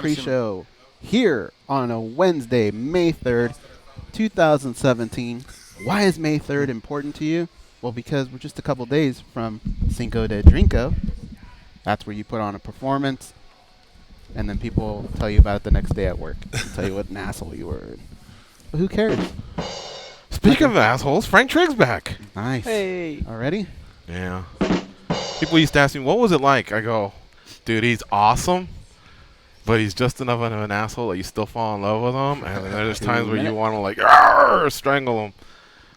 pre-show here on a Wednesday, May 3rd, 2017. Why is May 3rd important to you? Well, because we're just a couple days from Cinco de Drinko. That's where you put on a performance, and then people tell you about it the next day at work. Tell you what an asshole you were. But who cares? Speaking of assholes, Frank Trigg's back. Nice. Hey. Already? Yeah. People used to ask me, what was it like? I go, dude, he's awesome, but he's just enough of an asshole that you still fall in love with him. And then there's times where you want to, like, strangle him.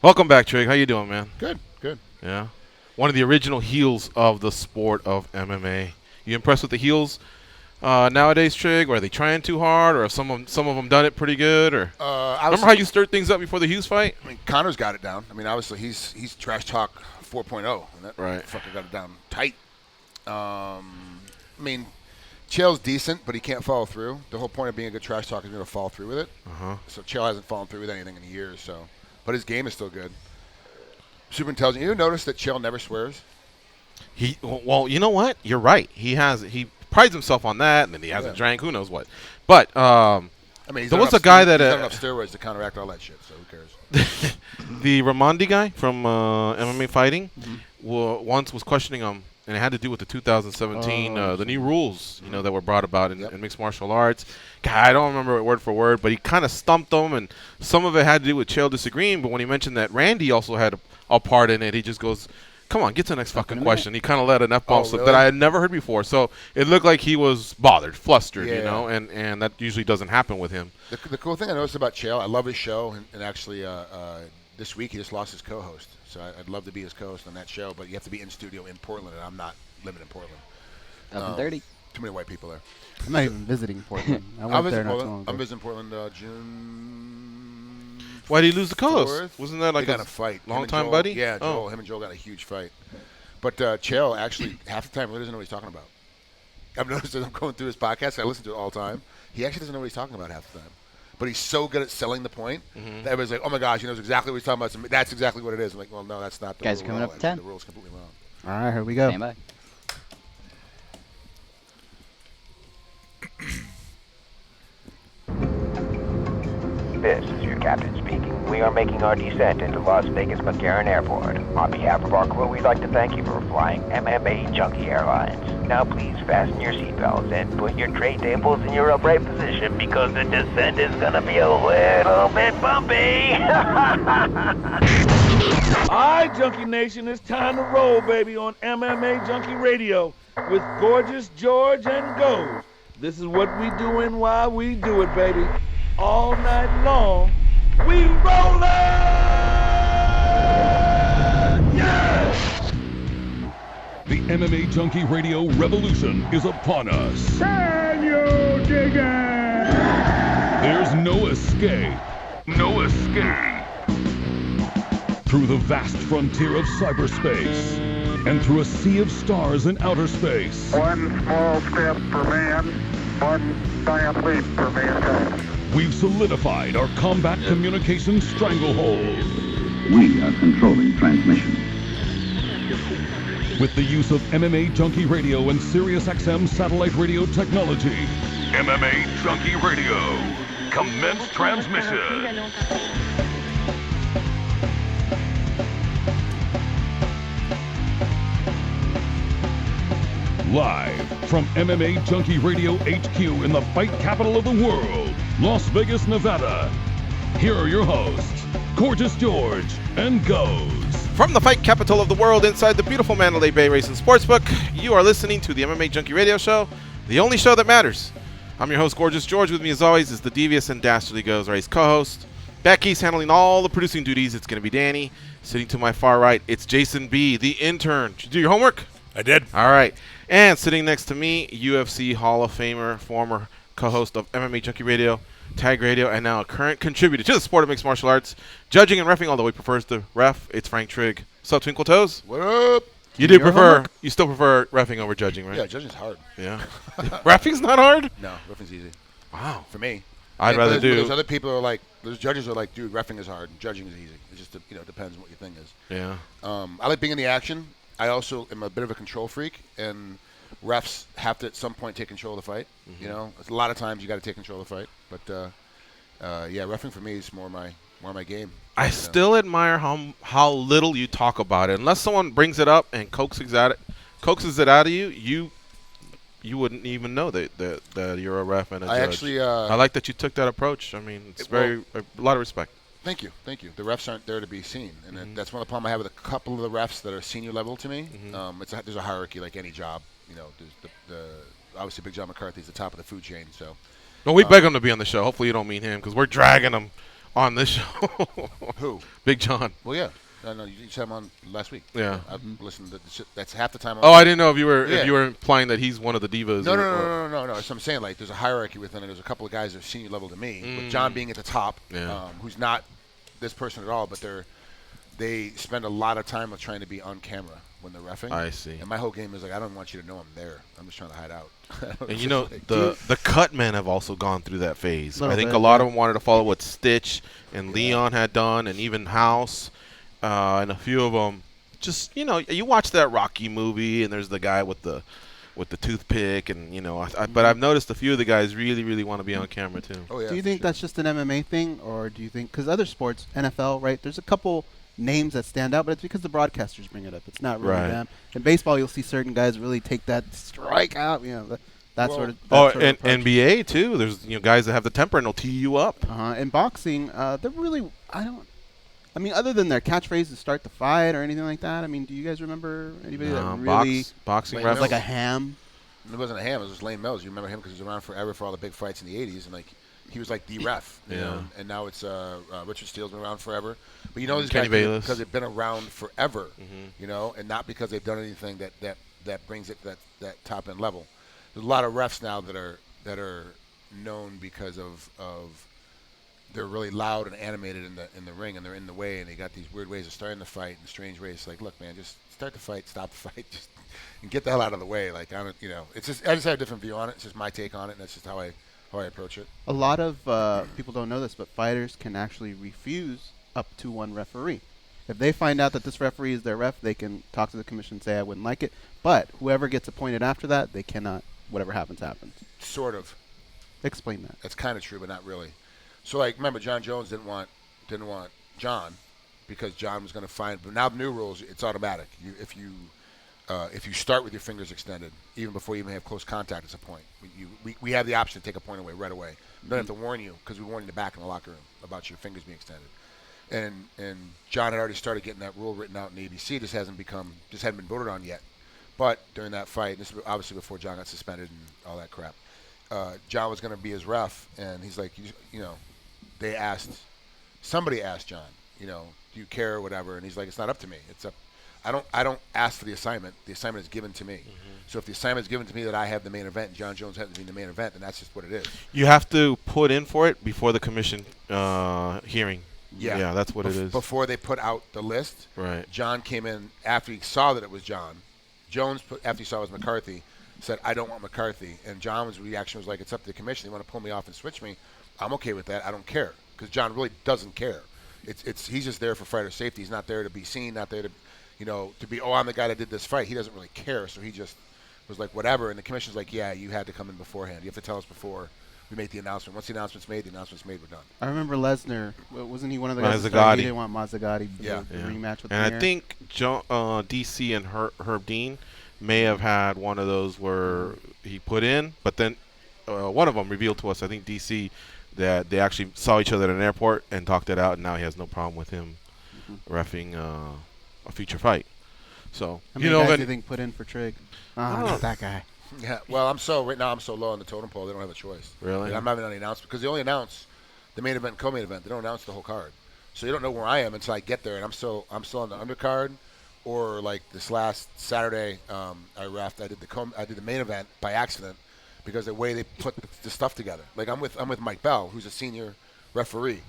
Welcome back, Trigg. How you doing, man? Good. Yeah. One of the original heels of the sport of MMA. You impressed with the heels nowadays, Trigg? Or are they trying too hard? Or have some of them done it pretty good? Or remember how you stirred things up before the Hughes fight? I mean, Connor's got it down. I mean, obviously, he's trash talk 4.0. And that Right. fucker got it down tight. I mean, Chael's decent, but he can't follow through. The whole point of being a good trash talk is going to follow through with it. So Chael hasn't fallen through with anything in years. So, but his game is still good. Super intelligent. You notice that Chael never swears? Well, you know what? You're right. He prides himself on that, and then he hasn't drank. Who knows what? But I mean, there was a guy that he's got enough steroids to counteract all that shit. So who cares? The Ramondi guy from MMA fighting once was questioning him, and it had to do with the 2017 the new rules, that were brought about in mixed martial arts. God, I don't remember it word for word, but he kind of stumped him, and some of it had to do with Chael disagreeing. But when he mentioned that Randy also had a part in it, he just goes, "Come on, get to the next fucking question." He kind of let an F-bomb slip that I had never heard before. So it looked like he was bothered, flustered, and that usually doesn't happen with him. The cool thing I noticed about Chael, I love his show, and actually this week he just lost his co-host. So I'd love to be his co-host on that show, but you have to be in studio in Portland, and I'm not living in Portland. Up 30. Too many white people there. I'm not even visiting Portland. I went there not too long ago. I'm visiting Portland June. Why did he lose the co-host? 4th. Wasn't that like they got a fight? Long-time buddy? Yeah, Joel. Him and Joel got a huge fight. But Chael actually half the time really doesn't know what he's talking about. I've noticed as I'm going through his podcast, I listen to it all the time. He actually doesn't know what he's talking about half the time. But he's so good at selling the point that everybody's like, "Oh my gosh, he knows exactly what he's talking about. So that's exactly what it is." I'm like, "Well, no, that's not the Guys rule coming at all. up 10. The rule's completely wrong." All right, here we go. Stand by. This is your captain speaking. We are making our descent into Las Vegas McCarran Airport. On behalf of our crew, we'd like to thank you for flying MMAjunkie Airlines. Now please fasten your seatbelts and put your tray tables in your upright position because the descent is gonna be a little bit bumpy. Alright, Junkie Nation, it's time to roll, baby, on MMAjunkie Radio with Gorgeous George and Gold. This is what we do and why we do it, baby. All night long, we rollin'! Yeah! The MMAjunkie Radio revolution is upon us. Can you dig it? There's no escape. No escape. Through the vast frontier of cyberspace and through a sea of stars in outer space. One small step for man, one giant leap for mankind. We've solidified our combat communication stranglehold. We are controlling transmission. With the use of MMAjunkie Radio and SiriusXM satellite radio technology. MMAjunkie Radio. Commence transmission. Live from MMAjunkie Radio HQ in the fight capital of the world, Las Vegas, Nevada. Here are your hosts, Gorgeous George and Goes. From the fight capital of the world inside the beautiful Mandalay Bay Racing Sportsbook, you are listening to the MMAjunkie Radio Show, the only show that matters. I'm your host, Gorgeous George. With me, as always, is the devious and dastardly Goes Race co-host. Becky's handling all the producing duties. It's going to be Danny. Sitting to my far right, it's Jason B., the intern. Did you do your homework? I did. All right. And sitting next to me, UFC Hall of Famer, former co-host of MMAjunkie Radio, Tag Radio, and now a current contributor to the sport of mixed martial arts, judging and reffing, although he prefers the ref. It's Frank Trigg. What's up, Twinkle Toes? What up? You still prefer reffing over judging, right? Yeah, judging's hard. Yeah. Reffing's not hard? No, reffing's easy. Wow. For me. I'd rather do. There's other people who are like, there's judges who are like, dude, reffing is hard and judging is easy. It just depends on what your thing is. Yeah. I like being in the action. I also am a bit of a control freak, and refs have to at some point take control of the fight. You know, a lot of times you got to take control of the fight. But yeah, reffing for me is more my game. I still admire how little you talk about it. Unless someone brings it up and coaxes it out of you, you wouldn't even know that you're a ref and a judge. I like that you took that approach. I mean, it's a lot of respect. Thank you. The refs aren't there to be seen, and that's one of the problems I have with a couple of the refs that are senior level to me. There's a hierarchy like any job. You know, there's obviously Big John McCarthy's the top of the food chain. So, no, we beg him to be on the show. Hopefully, you don't mean him because we're dragging him on this show. Who? Big John. Well, yeah. No, you just had him on last week. Yeah. I've listened to that's half the time. I didn't know if you were implying that he's one of the divas. No. So I'm saying like there's a hierarchy within it. There's a couple of guys that are senior level to me, with John being at the top, who's not this person at all, but they spend a lot of time of trying to be on camera when they're reffing. I see. And my whole game is like I don't want you to know I'm there. I'm just trying to hide out. And you know the cut men have also gone through that phase. I think bit, a lot of them wanted to follow what Stitch and Leon had done, and even House, and a few of them. Just you watch that Rocky movie, and there's the guy with the toothpick, and but I've noticed a few of the guys really want to be on camera too. Oh, yeah, do you think that's just an MMA thing, or do you think because other sports, NFL, right? There's a couple names that stand out, but it's because the broadcasters bring it up. It's not really them. In baseball, you'll see certain guys really take that strike out. Sort of and NBA too. There's guys that have the temper and they'll tee you up. In boxing, they're really other than their catchphrase to start the fight or anything like that. I mean, do you guys remember anybody that really boxing was like a ham? It wasn't a ham. It was Lane Mills. You remember him because he was around forever for all the big fights in the '80s, and like he was like the ref. You know? And now it's Richard Steele's been around forever. But these guys because they've been around forever. And not because they've done anything that brings it to that top end level. There's a lot of refs now that are known because of they're really loud and animated in the ring, and they're in the way, and they got these weird ways of starting the fight and strange ways. Like, look, man, just start the fight, stop the fight, just and get the hell out of the way. Like, I just have a different view on it. It's just my take on it, and that's just how I approach it. A lot of people don't know this, but fighters can actually refuse up to one referee. If they find out that this referee is their ref, they can talk to the commission and say, I wouldn't like it. But whoever gets appointed after that, they cannot. Whatever happens, happens. Sort of. Explain that. That's kind of true, but not really. So, like, remember, John Jones didn't want John because John was going to find. But now the new rules, it's automatic. If you start with your fingers extended, even before you even have close contact, it's a point. We have the option to take a point away right away. We don't have to warn you because we warn you back in the locker room about your fingers being extended. And John had already started getting that rule written out in the ABC. Just hadn't been voted on yet. But during that fight, this was obviously before John got suspended and all that crap. John was going to be his ref, and he's like, somebody asked John, do you care or whatever? And he's like, it's not up to me. It's up. I don't ask for the assignment. The assignment is given to me. So if the assignment is given to me that I have the main event and John Jones happens to be in the main event, then that's just what it is. You have to put in for it before the commission hearing. Yeah, that's what it is. Before they put out the list, right? John came in after he saw that it was John. Jones, after he saw it was McCarthy, said, I don't want McCarthy. And John's reaction was like, it's up to the commission. They want to pull me off and switch me. I'm okay with that. I don't care. Because John really doesn't care. He's just there for fighter safety. He's not there to be seen, not there to, to be, I'm the guy that did this fight. He doesn't really care. So he just was like, whatever. And the commission's like, yeah, you had to come in beforehand. You have to tell us before we make the announcement. Once the announcement's made, we're done. I remember Lesnar. Wasn't he one of the guys that he didn't want Mazzagatti for the rematch with And I think DC and Herb Dean may have had one of those where he put in, but then one of them revealed to us, I think DC, that they actually saw each other at an airport and talked it out, and now he has no problem with him reffing a future fight. So, how many guys do you think put in for Trigg? Not that guy. Yeah, well, right now I'm so low on the totem pole, they don't have a choice. Really? I'm not even on the announcement because they only announce the main event and co-main event. They don't announce the whole card. So you don't know where I am until I get there, and I'm still on the undercard. Or like this last Saturday, I reffed. I did the main event by accident because the way they put the stuff together. Like I'm with Mike Bell, who's a senior referee.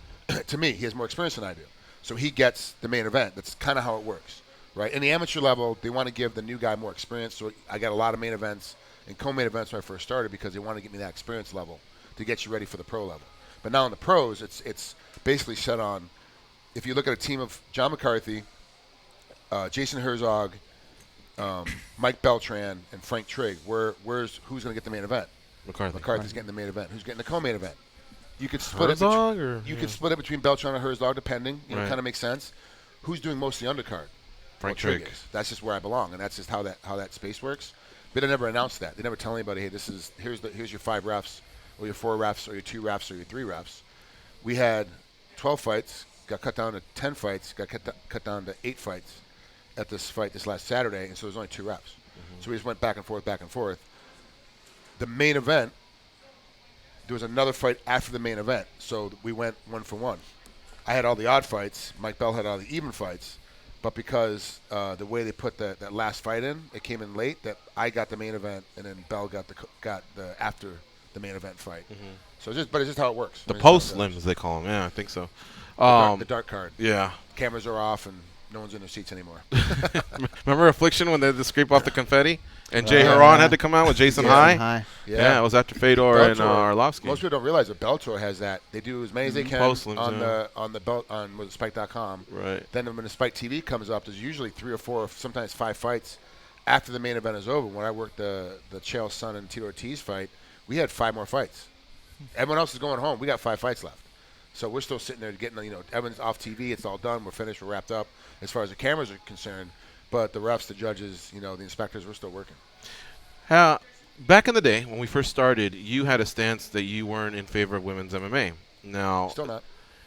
To me, he has more experience than I do, so he gets the main event. That's kind of how it works, right? In the amateur level, they want to give the new guy more experience. So I got a lot of main events and co-main events when I first started because they want to get me that experience level to get you ready for the pro level. But now in the pros, it's basically set on. If you look at a team of John McCarthy, Jason Herzog, Mike Beltran and Frank Trigg. Who's going to get the main event? McCarthy's getting the main event. Who's getting the co-main event? You could split it. Could split it between Beltran and Herzog, depending. It kind of makes sense. Who's doing most of the undercard? Frank Trigg. That's just where I belong, and that's just how that space works. But they never announced that. They never tell anybody, hey, here's your 5 refs, or your 4 refs, or your 2 refs, or your 3 refs. We had 12 fights, got cut down to 10 fights, got cut down to 8 fights at this fight this last Saturday, and so there's only 2 refs. So we just went back and forth, back and forth. The main event, there was another fight after the main event, so we went 1 for 1. I had all the odd fights. Mike Bell had all the even fights. But because the way they put that last fight in, it came in late, that I got the main event, and then Bell got the after the main event fight. So it's just how it works. The post-limbs, they call them. Yeah, I think so. The dark card. Yeah. Cameras are off, and no one's in their seats anymore. Remember Affliction when they had to scrape off the confetti? And Jay Haran had to come out with Jason High? Yeah, it was after Fedor and Arlovsky. Most people don't realize that Bellator has that. They do as many as they can on the belt on Spike.com. Right. Then when the Spike TV comes up, there's usually 3 or 4, sometimes 5 fights after the main event is over. When I worked the Chael Sonnen and Tito Ortiz fight, we had 5 more fights. Everyone else is going home. We got 5 fights left. So we're still sitting there getting, everyone's off TV. It's all done. We're finished. We're wrapped up as far as the cameras are concerned. But the refs, the judges, the inspectors, we're still working. Back in the day when we first started, you had a stance that you weren't in favor of women's MMA. Now, still not.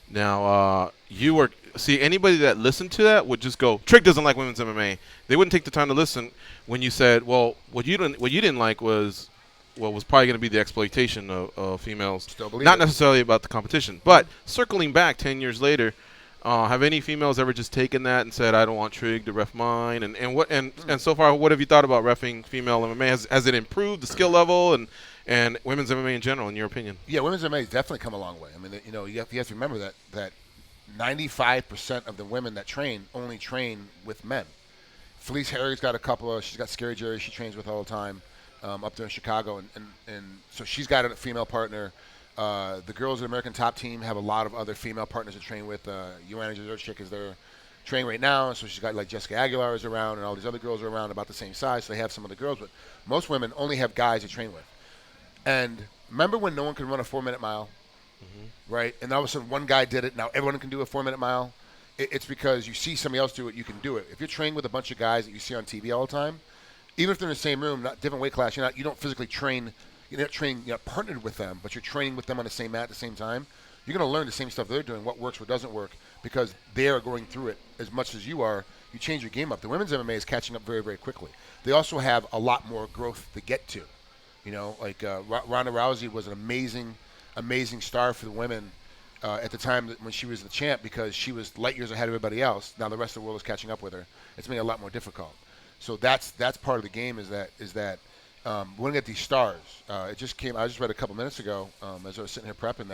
Now, you were anybody that listened to that would just go, Trigg doesn't like women's MMA. They wouldn't take the time to listen when you said, well, what you didn't like was what was probably going to be the exploitation of females. Still believe not it. necessarily about the competition, but circling back 10 years later. Have any females ever just taken that and said, I don't want Trigg to ref mine? And so far, what have you thought about reffing female MMA? Has it improved the skill level and women's MMA in general, in your opinion? Yeah, women's MMA has definitely come a long way. I mean, you have to remember that 95% of the women that train only train with men. Felice Harry's got a couple she's got Scary Jerry she trains with all the time up there in Chicago. And so she's got a female partner. The girls at American Top Team have a lot of other female partners to train with. Joanna Jezerczyk is their training right now, so she's got like Jessica Aguilar is around, and all these other girls are around about the same size, so they have some of the girls, but most women only have guys to train with. And remember when no one could run a 4-minute mile, right? And all of a sudden one guy did it, now everyone can do a 4-minute mile? It's because you see somebody else do it, you can do it. If you're trained with a bunch of guys that you see on TV all the time, even if they're in the same room, not different weight class, you don't physically train. You're not training, partnered with them, but you're training with them on the same mat at the same time. You're going to learn the same stuff they're doing, what works, what doesn't work, because they are going through it as much as you are. You change your game up. The women's MMA is catching up very, very quickly. They also have a lot more growth to get to. Ronda Rousey was an amazing, amazing star for the women at the time when she was the champ, because she was light years ahead of everybody else. Now the rest of the world is catching up with her. It's making it a lot more difficult. So that's part of the game is that we're going to get these stars. I just read a couple minutes ago as I was sitting here prepping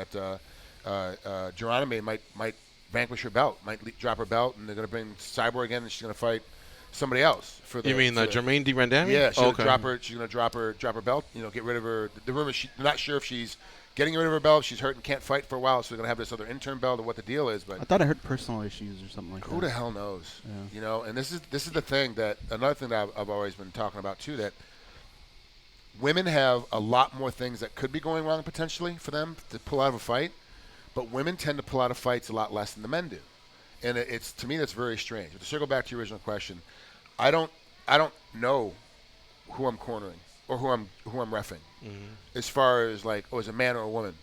that Geronimo might vanquish her belt, might drop her belt, and they're going to bring Cyborg in, and she's going to fight somebody else. You mean Jermaine de Randami? Yeah, she's going to drop her. She's going to drop her belt. Get rid of her. The rumor is they're not sure if she's getting rid of her belt. She's hurt and can't fight for a while, so they're going to have this other intern belt or what the deal is. But I thought I heard personal issues or something like that. Who the hell knows? Yeah. And this is the thing another thing that I've always been talking about too, that women have a lot more things that could be going wrong potentially for them to pull out of a fight, but women tend to pull out of fights a lot less than the men do, and it's to me that's very strange. But to circle back to your original question, I don't know who I'm cornering or who I'm reffing as far as like is a man or a woman.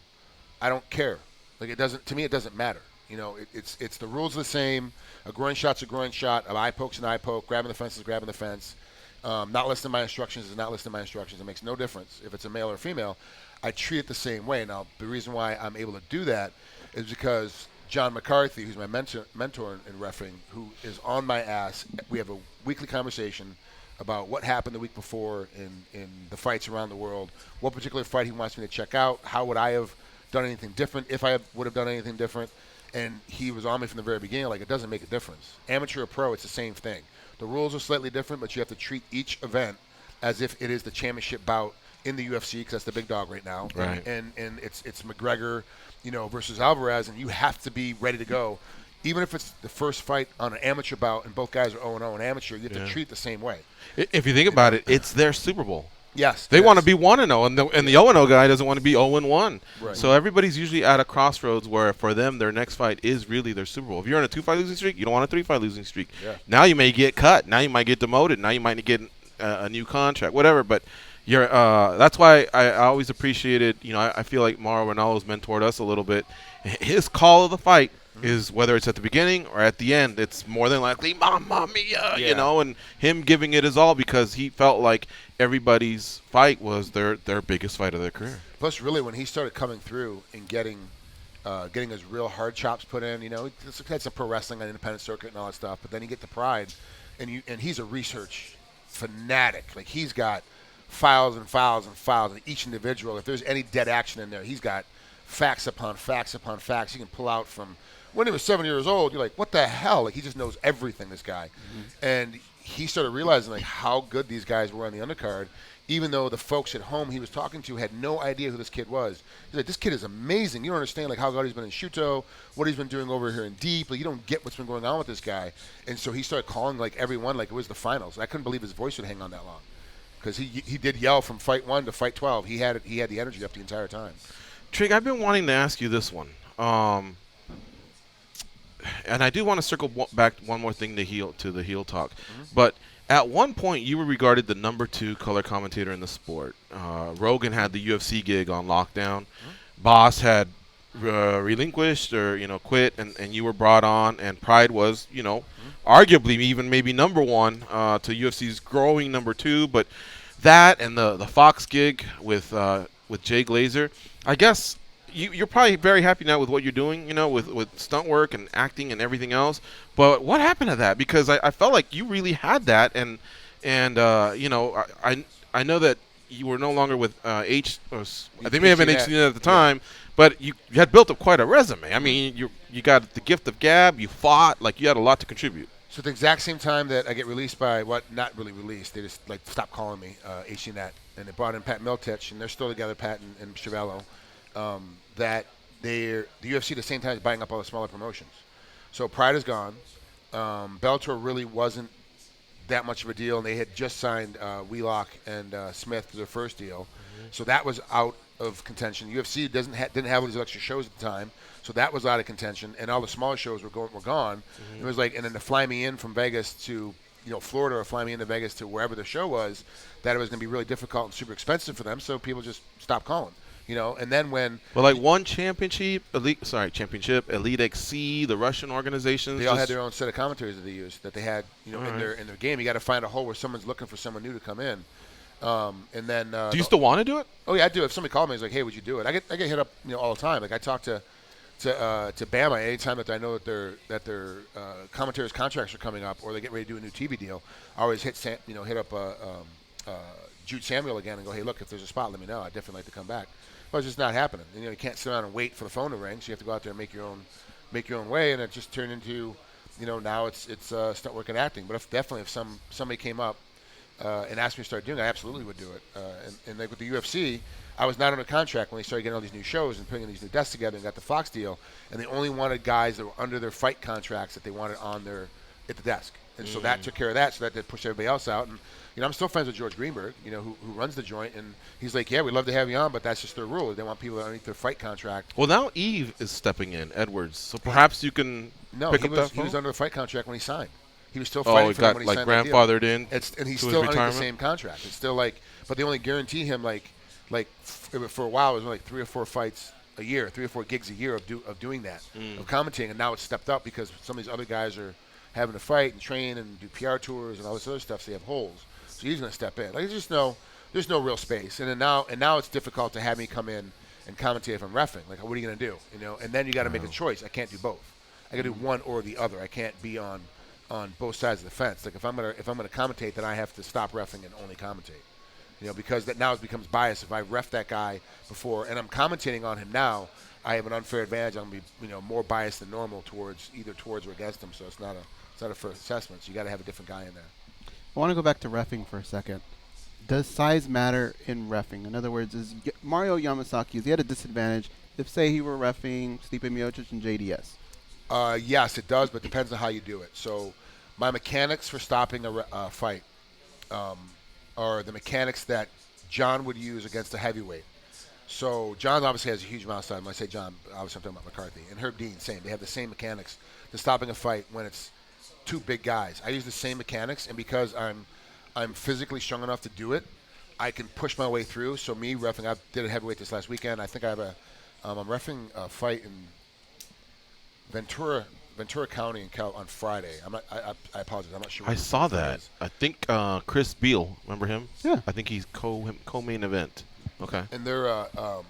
I don't care. Like it doesn't matter. It's the rules are the same. A groin shot's a groin shot. An eye poke's an eye poke. Grabbing the fence is grabbing the fence. Not listening to my instructions is not listening to my instructions. It makes no difference if it's a male or a female. I treat it the same way. Now, the reason why I'm able to do that is because John McCarthy, who's my mentor in reffing, who is on my ass, we have a weekly conversation about what happened the week before in the fights around the world, what particular fight he wants me to check out, how would I have done anything different, if I would have done anything different. And he was on me from the very beginning, like it doesn't make a difference. Amateur or pro, it's the same thing. The rules are slightly different, but you have to treat each event as if it is the championship bout in the UFC, because that's the big dog right now. Right. And it's McGregor, versus Alvarez, and you have to be ready to go. even if it's the first fight on an amateur bout and both guys are 0-0 in amateur, you have to treat it the same way. If you think about it, it's their Super Bowl. Yes. They want to be 1-0, and the 0-0 guy doesn't want to be 0-1. Right. So everybody's usually at a crossroads where, for them, their next fight is really their Super Bowl. If you're on a 2-fight losing streak, you don't want a 3-fight losing streak. Yeah. Now you may get cut. Now you might get demoted. Now you might get a new contract, whatever. But you're that's why I always appreciated, I feel like Mauro Ranallo's mentored us a little bit. His call of the fight is, whether it's at the beginning or at the end, it's more than likely Mamma Mia, and him giving it his all because he felt like everybody's fight was their biggest fight of their career. Plus, really, when he started coming through and getting his real hard chops put in, he had some pro wrestling on the independent circuit and all that stuff, but then you get the Pride, and he's a research fanatic. Like, he's got files and files and files on each individual. If there's any dead action in there, he's got facts upon facts upon facts he can pull out from when he was 7 years old. You're like, what the hell? Like, he just knows everything, this guy. And he started realizing, like, how good these guys were on the undercard, even though the folks at home he was talking to had no idea who this kid was. He's like, this kid is amazing. You don't understand, like, how good he's been in Shuto, what he's been doing over here in Deep. Like, you don't get what's been going on with this guy. And so he started calling, like, everyone like it was the finals. I couldn't believe his voice would hang on that long, because he did yell from fight 1 to fight 12. He had the energy up the entire time. Trigg, I've been wanting to ask you this one. And I do want to circle back one more thing to the heel talk. But at one point, you were regarded the number 2 color commentator in the sport. Rogan had the UFC gig on lockdown. Boss had relinquished or quit, and you were brought on. And Pride was arguably even maybe number 1 to UFC's growing number 2. But that and the Fox gig with Jay Glazer, I guess. You're probably very happy now with what you're doing, with stunt work and acting and everything else. But what happened to that? Because I felt like you really had that, and I know that you were no longer with they may have been HCN at the time, but you had built up quite a resume. I mean, you got the gift of gab, you fought, like you had a lot to contribute. So at the exact same time that I get released by not really released, they just like stopped calling me HCNet, and they brought in Pat Miltich, and they're still together, Pat and Chiavello. That the UFC at the same time is buying up all the smaller promotions. So Pride is gone. Bellator really wasn't that much of a deal, and they had just signed Wheelock and Smith to their first deal. So that was out of contention. UFC didn't have all these extra shows at the time, so that was out of contention, and all the smaller shows were gone. It was like, and then to fly me in from Vegas to Florida, or fly me into Vegas to wherever the show was, that it was going to be really difficult and super expensive for them, so people just stopped calling. And then when one championship, Elite XC, the Russian organizations, they all had their own set of commentaries that they used, that they had, in their game. You got to find a hole where someone's looking for someone new to come in. And then do you still want to do it? Oh yeah, I do. If somebody called me, he's like, "Hey, would you do it?" I get hit up, all the time. Like, I talk to Bama anytime that I know that their commentators' contracts are coming up, or they get ready to do a new TV deal. I always hit up Jude Samuel again and go, "Hey, look, if there's a spot, let me know. I'd definitely like to come back." But it's just not happening. And, you can't sit around and wait for the phone to ring, so you have to go out there and make your own way. And it just turned into, now it's stunt work and acting. But if somebody came up and asked me to start doing it, I absolutely would do it. And like with the UFC, I was not under contract when they started getting all these new shows and putting these new desks together and got the Fox deal. And they only wanted guys that were under their fight contracts that they wanted at the desk. And so that took care of that, so that pushed everybody else out. And I'm still friends with George Greenberg, who runs the joint, and he's like, "Yeah, we'd love to have you on, but that's just their rule. They want people underneath their fight contract." Well, now Eve is stepping in, Edwards, so perhaps you can pick up that phone? He was under the fight contract when he signed. He was still fighting for them when he signed the deal. Grandfathered in, and he's still under the same contract. It's still but they only guarantee him for a while it was like 3 or 4 fights a year, 3 or 4 gigs a year of doing that, of commentating, and now it's stepped up because some of these other guys are having to fight and train and do PR tours and all this other stuff, so they have holes. So he's going to step in. There's no real space. And now it's difficult to have me come in and commentate if I'm reffing. Like, what are you going to do? And then you got to make a choice. I can't do both. I got to do one or the other. I can't be on both sides of the fence. Like, if I'm going to commentate, then I have to stop reffing and only commentate. Because that now it becomes biased. If I ref that guy before and I'm commentating on him now, I have an unfair advantage. I'm going to be more biased than normal towards or against him. So it's not a fair assessment. So you got to have a different guy in there. I want to go back to reffing for a second. Does size matter in reffing? In other words, is Mario Yamasaki, is he at a disadvantage if, say, he were reffing Stipe Miocic and JDS? Yes, it does, but it depends on how you do it. So my mechanics for stopping a fight are the mechanics that John would use against a heavyweight. So John obviously has a huge amount of time. When I say John, obviously I'm talking about McCarthy. And Herb Dean, same. They have the same mechanics to stopping a fight when it's two big guys. I use the same mechanics, and because I'm physically strong enough to do it, I can push my way through. So me reffing, I did a heavyweight this last weekend. I think I have I'm reffing a fight in Ventura County on Friday. I apologize. I'm not sure. I saw that. I think Chris Beal, remember him? Yeah. I think he's co-main event. Okay. And I'll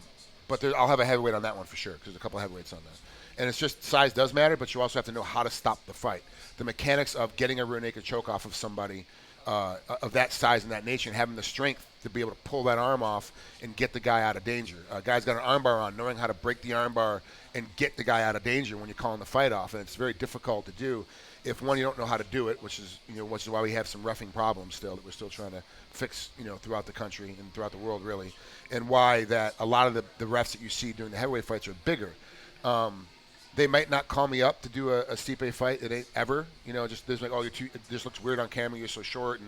have a heavyweight on that one for sure because there's a couple of heavyweights on that. And it's just size does matter, but you also have to know how to stop the fight. The mechanics of getting a rear naked choke off of somebody of that size and that nature, and having the strength to be able to pull that arm off and get the guy out of danger. A guy's got an arm bar on, knowing how to break the arm bar and get the guy out of danger when you're calling the fight off, and it's very difficult to do if one, you don't know how to do it, which is why we have some reffing problems still that we're still trying to fix throughout the country and throughout the world really, and why that a lot of the refs that you see during the heavyweight fights are bigger. They might not call me up to do a Stipe fight. It ain't ever. Just there's like, it just looks weird on camera. You're so short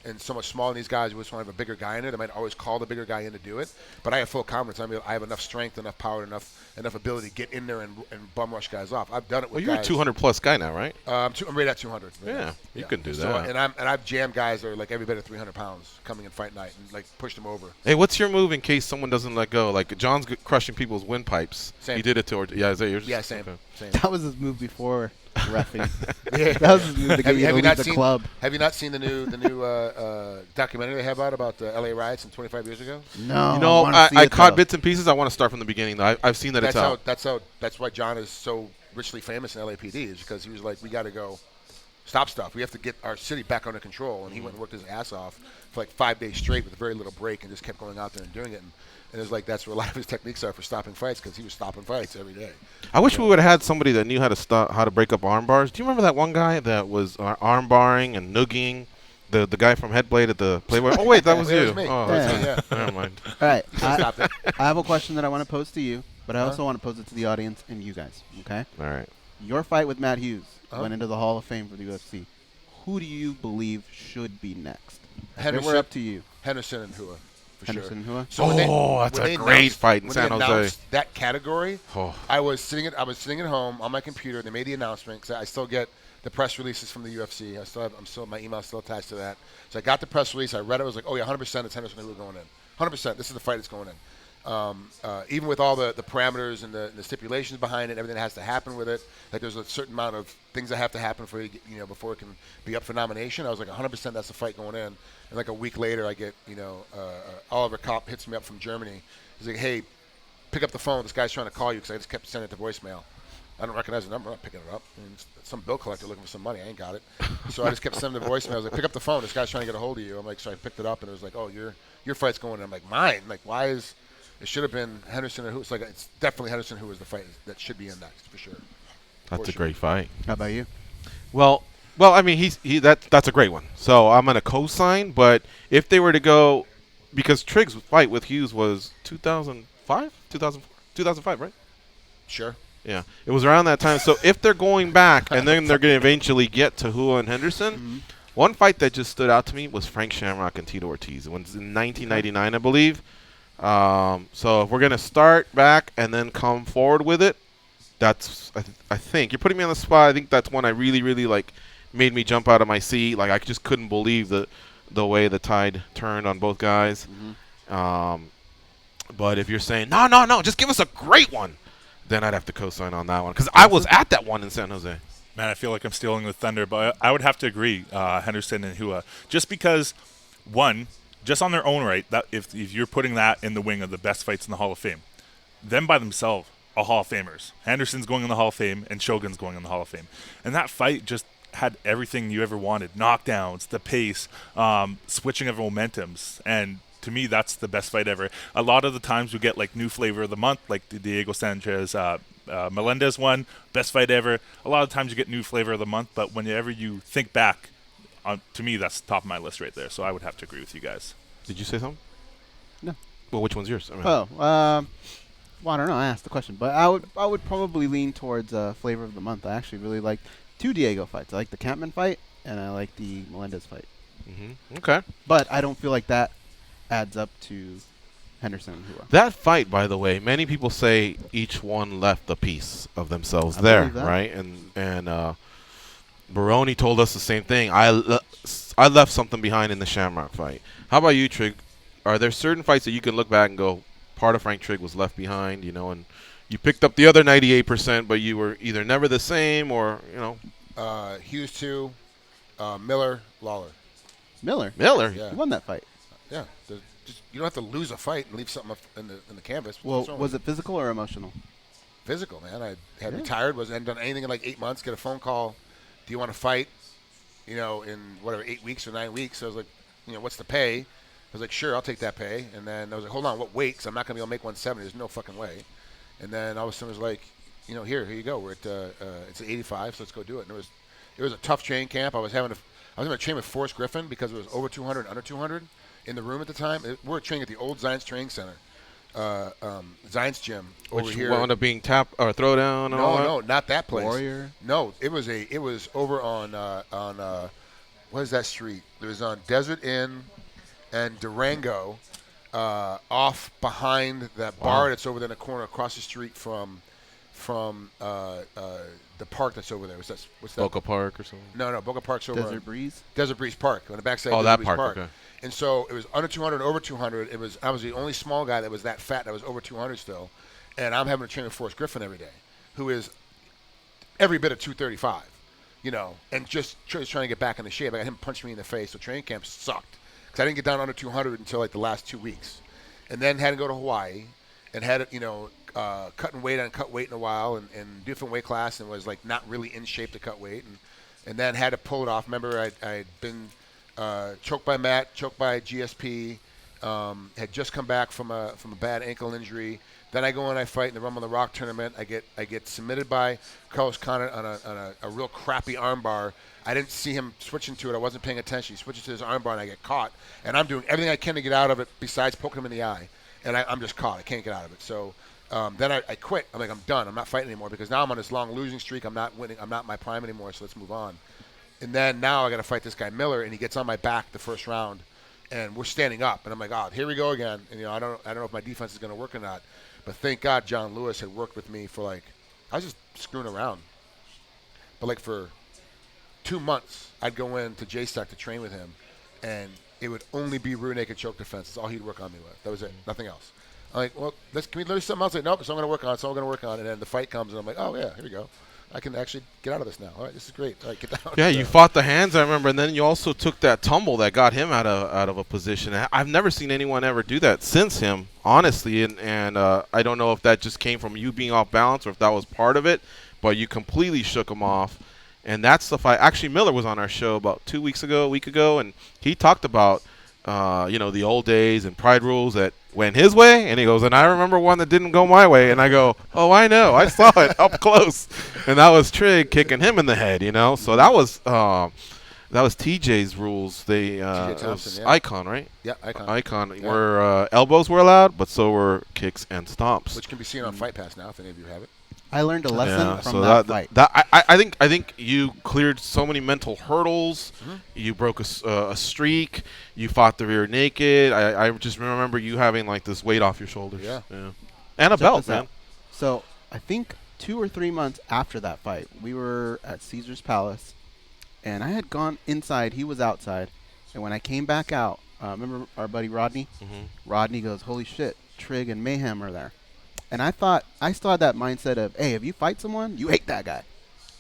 and so much smaller than these guys. We just want to have a bigger guy in it. They might always call the bigger guy in to do it. But I have full confidence. I have enough strength, enough power, enough ability to get in there and bum rush guys off. I've done it with you're guys. a 200-plus guy now, right? I'm right at 200. Right yeah, now. You can do so, that. And I've jammed guys that are like every bit of 300 pounds coming in fight night and like pushed them over. Hey, what's your move in case someone doesn't let go? Like John's crushing people's windpipes. Same. He did it to Ortiz. Yeah, is that yours? Yeah, same. Okay. Same. That was his move before reffing. Yeah. That was his move to get you to leave the club. Have you not seen the new documentary they have out about the LA riots from 25 years ago? No. I caught bits and pieces. I want to start from the beginning though. I've seen that it's out. That's why John is so richly famous in LAPD, is because he was like, we got to go stop stuff. We have to get our city back under control. And he went and worked his ass off for like 5 days straight with very little break and just kept going out there and doing it. And it's like that's where a lot of his techniques are for stopping fights, because he was stopping fights every day. I wish we would have had somebody that knew how to break up arm bars. Do you remember that one guy that was arm barring and noogie? The guy from Headblade at the Playboy. Oh wait, that was Yeah, you. that was me. Oh, Yeah. never mind. All right. Stop it. I have a question that I want to pose to you, but I also want to pose it to the audience and you guys. Okay. All right. Your fight with Matt Hughes went into the Hall of Fame for the UFC. Who do you believe should be next? We're up to you. Henderson and Hua. Henderson and Hua. So that's a great fight in San Jose. That category, Oh. I was sitting at home on my computer. They made the announcement because I still get the press releases from the UFC. My email's still attached to that. So I got the press release. I read it. I was like, oh yeah, 100% it's Henderson and Hua going in. 100%. This is the fight that's going in. Even with all the parameters and the stipulations behind it, everything that has to happen with it. Like there's a certain amount of things that have to happen for before it can be up for nomination. I was like 100% that's the fight going in. And like a week later, I get Oliver Kopp hits me up from Germany. He's like, hey, pick up the phone. This guy's trying to call you, because I just kept sending it to voicemail. I don't recognize the number. I'm not picking it up. And it's some bill collector looking for some money. I ain't got it. So I just kept sending the voicemail. I was like, pick up the phone. This guy's trying to get a hold of you. I'm like, so I picked it up, and it was like, oh, your fight's going in. I'm like, mine? Like, why is it should have been Henderson and Who? It's definitely Henderson Who is the fight that should be in next for sure. That's a great fight. How about you? Well, I mean, that's a great one. So I'm gonna co-sign. But if they were to go, because Trigg's fight with Hughes was 2005, 2005, right? Sure. Yeah, it was around that time. So if they're going back and then they're gonna eventually get to Hua and Henderson, one fight that just stood out to me was Frank Shamrock and Tito Ortiz. It was in 1999, I believe. So if we're gonna start back and then come forward with it, that's I think you're putting me on the spot. I think that's one I really made me jump out of my seat. Like I just couldn't believe the way the tide turned on both guys. But if you're saying no, just give us a great one, then I'd have to co-sign on that one, because I was at that one in San Jose. Man, I feel like I'm stealing the thunder, but I would have to agree, Henderson and Hua, just because one, just on their own right, that if you're putting that in the wing of the best fights in the Hall of Fame, them by themselves are Hall of Famers. Henderson's going in the Hall of Fame, and Shogun's going in the Hall of Fame. And that fight just had everything you ever wanted: knockdowns, the pace, switching of momentums, and to me, that's the best fight ever. A lot of the times we get like new flavor of the month, like the Diego Sanchez Melendez one, best fight ever. A lot of times you get new flavor of the month, but whenever you think back, to me, that's top of my list right there. So I would have to agree with you guys. Did you say something? No. Well, which one's yours? I mean, Well, I don't know. I asked the question, but I would probably lean towards flavor of the month. I actually really like 2 Diego fights. I like the Campman fight, and I like the Melendez fight. Okay. But I don't feel like that adds up to Henderson and Hua. That fight, by the way, many people say each one left a piece of themselves I there, believe that. right? And Baroni told us the same thing. I left something behind in the Shamrock fight. How about you, Trigg? Are there certain fights that you can look back and go, part of Frank Trigg was left behind, and you picked up the other 98%, but you were either never the same or, Hughes 2, Miller, Lawler. Miller. Yeah. He won that fight. Yeah. You don't have to lose a fight and leave something up in the canvas. Well, was it physical or emotional? Physical, man. I had retired, hadn't done anything in like 8 months. Get a phone call, do you want to fight? In whatever 8 weeks or 9 weeks. So I was like, what's the pay? I was like, sure, I'll take that pay. And then I was like, hold on, what weight? Because I'm not going to be able to make 170. There's no fucking way. And then all of a sudden it was like, here you go. We're at it's at 85, so let's go do it. And it was a tough training camp. I was having to train with Forrest Griffin because it was over 200 and under 200 in the room at the time. We're training at the old Zions Training Center, Zions Gym over which here. wound up being tap or throwdown and all that? No, not that place. Warrior. No, it was over on what is that street? It was on Desert Inn and Durango, off behind that bar that's over there in the corner across the street from the park that's over there. What's that? Boca Park or something? No, Boca Park's over Desert Breeze. Desert Breeze Park on the backside. Oh, of that Desert park. Breeze Park. Okay. And so it was under 200 and over 200. I was the only small guy that was that fat that was over 200 still, and I'm having to train with Forrest Griffin every day, who is every bit of 235, and just trying to get back into shape. I got him punching me in the face, so training camp sucked because I didn't get down under 200 until like the last 2 weeks, and then had to go to Hawaii and had cut weight in a while and different weight class and was like not really in shape to cut weight and then had to pull it off. Remember I'd been choked by Matt, choked by GSP, had just come back from a bad ankle injury. Then I go and I fight in the Rum on the Rock tournament. I get submitted by Carlos Condit on a real crappy armbar. I didn't see him switching to it. I wasn't paying attention. He switches to his armbar and I get caught. And I'm doing everything I can to get out of it besides poking him in the eye. And I'm just caught. I can't get out of it. So then I quit. I'm like, I'm done. I'm not fighting anymore because now I'm on this long losing streak. I'm not winning. I'm not in my prime anymore. So let's move on. And then now I got to fight this guy Miller, and he gets on my back the first round, and we're standing up, and I'm like, oh, here we go again. And I don't know if my defense is going to work or not, but thank God John Lewis had worked with me for I was just screwing around, but for 2 months I'd go in to J-Stack to train with him, and it would only be rear naked choke defense. That's all he'd work on me with. That was it, nothing else. I'm like, well, can we learn something else? Like, nope, it's all I'm going to work on. It's all I'm going to work on. And then the fight comes, and I'm like, oh yeah, here we go. I can actually get out of this now. All right, this is great. All right, get down. Yeah, you fought the hands, I remember, and then you also took that tumble that got him out of a position. I've never seen anyone ever do that since him, honestly, and I don't know if that just came from you being off balance or if that was part of it, but you completely shook him off, and that's the fight. Actually, Miller was on our show about a week ago, and he talked about the old days and pride rules that went his way, and he goes, and I remember one that didn't go my way, and I go, oh, I know, I saw it up close, and that was Trigg kicking him in the head, so that was TJ's rules. They TJ Thompson, yeah. Icon, right? Yeah, Icon, yeah. where elbows were allowed, but so were kicks and stomps, which can be seen on Fight Pass now if any of you have it. I learned a lesson from so that fight. I think you cleared so many mental hurdles. Mm-hmm. You broke a streak. You fought the rear naked. I just remember you having this weight off your shoulders. Yeah. And a belt, man. So I think 2 or 3 months after that fight, we were at Caesar's Palace, and I had gone inside. He was outside, and when I came back out, remember our buddy Rodney? Mm-hmm. Rodney goes, "Holy shit, Trigg and Mayhem are there." And I still had that mindset of, hey, if you fight someone, you hate that guy.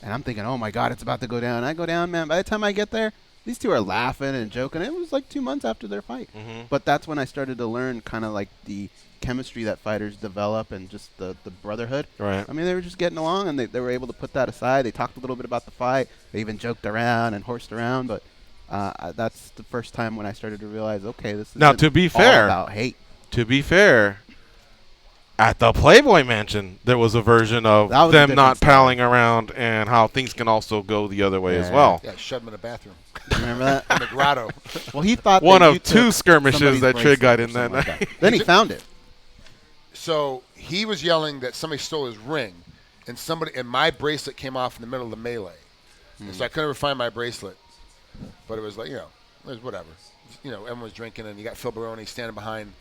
And I'm thinking, oh, my God, it's about to go down. I go down, man. By the time I get there, these two are laughing and joking. It was 2 months after their fight. Mm-hmm. But that's when I started to learn kind of the chemistry that fighters develop and just the brotherhood. Right. I mean, they were just getting along, and they were able to put that aside. They talked a little bit about the fight. They even joked around and horsed around. But that's the first time when I started to realize, okay, this is now, to be all fair, about hate. To be fair, at the Playboy Mansion, there was a version of them not palling around and how things can also go the other way as well. Yeah, shut him in the bathroom. Remember that? In the grotto. Well, he thought one of 2 skirmishes that Trigg got in that like night. that. Then he found it. So he was yelling that somebody stole his ring, and my bracelet came off in the middle of the melee, and so I couldn't ever find my bracelet. But it was like, it was whatever. Everyone was drinking, and you got Phil Baroni standing behind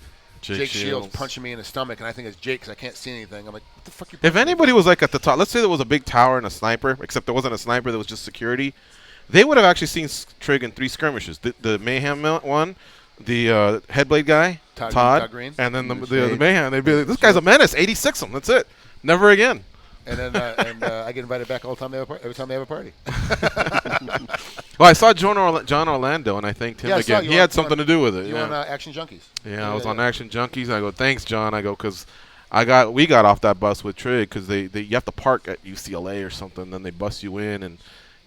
Jake Shields punching me in the stomach, and I think it's Jake because I can't see anything. I'm like, what the fuck you? If anybody was like at the top, let's say there was a big tower and a sniper, except there wasn't a sniper, there was just security, they would have actually seen Trigg in 3 skirmishes. The Mayhem one, the Headblade guy, Todd Green, and then the Mayhem. They'd be like, this guy's a menace, 86 him, that's it. Never again. And then I get invited back all the time every time they have a party. Well, I saw John Orlando, and I thanked him again. He had something to do with it. You on Action Junkies? Yeah, I was on Action Junkies. I go, thanks, John. I go, because we got off that bus with Trigg because you have to park at UCLA or something. Then they bus you in,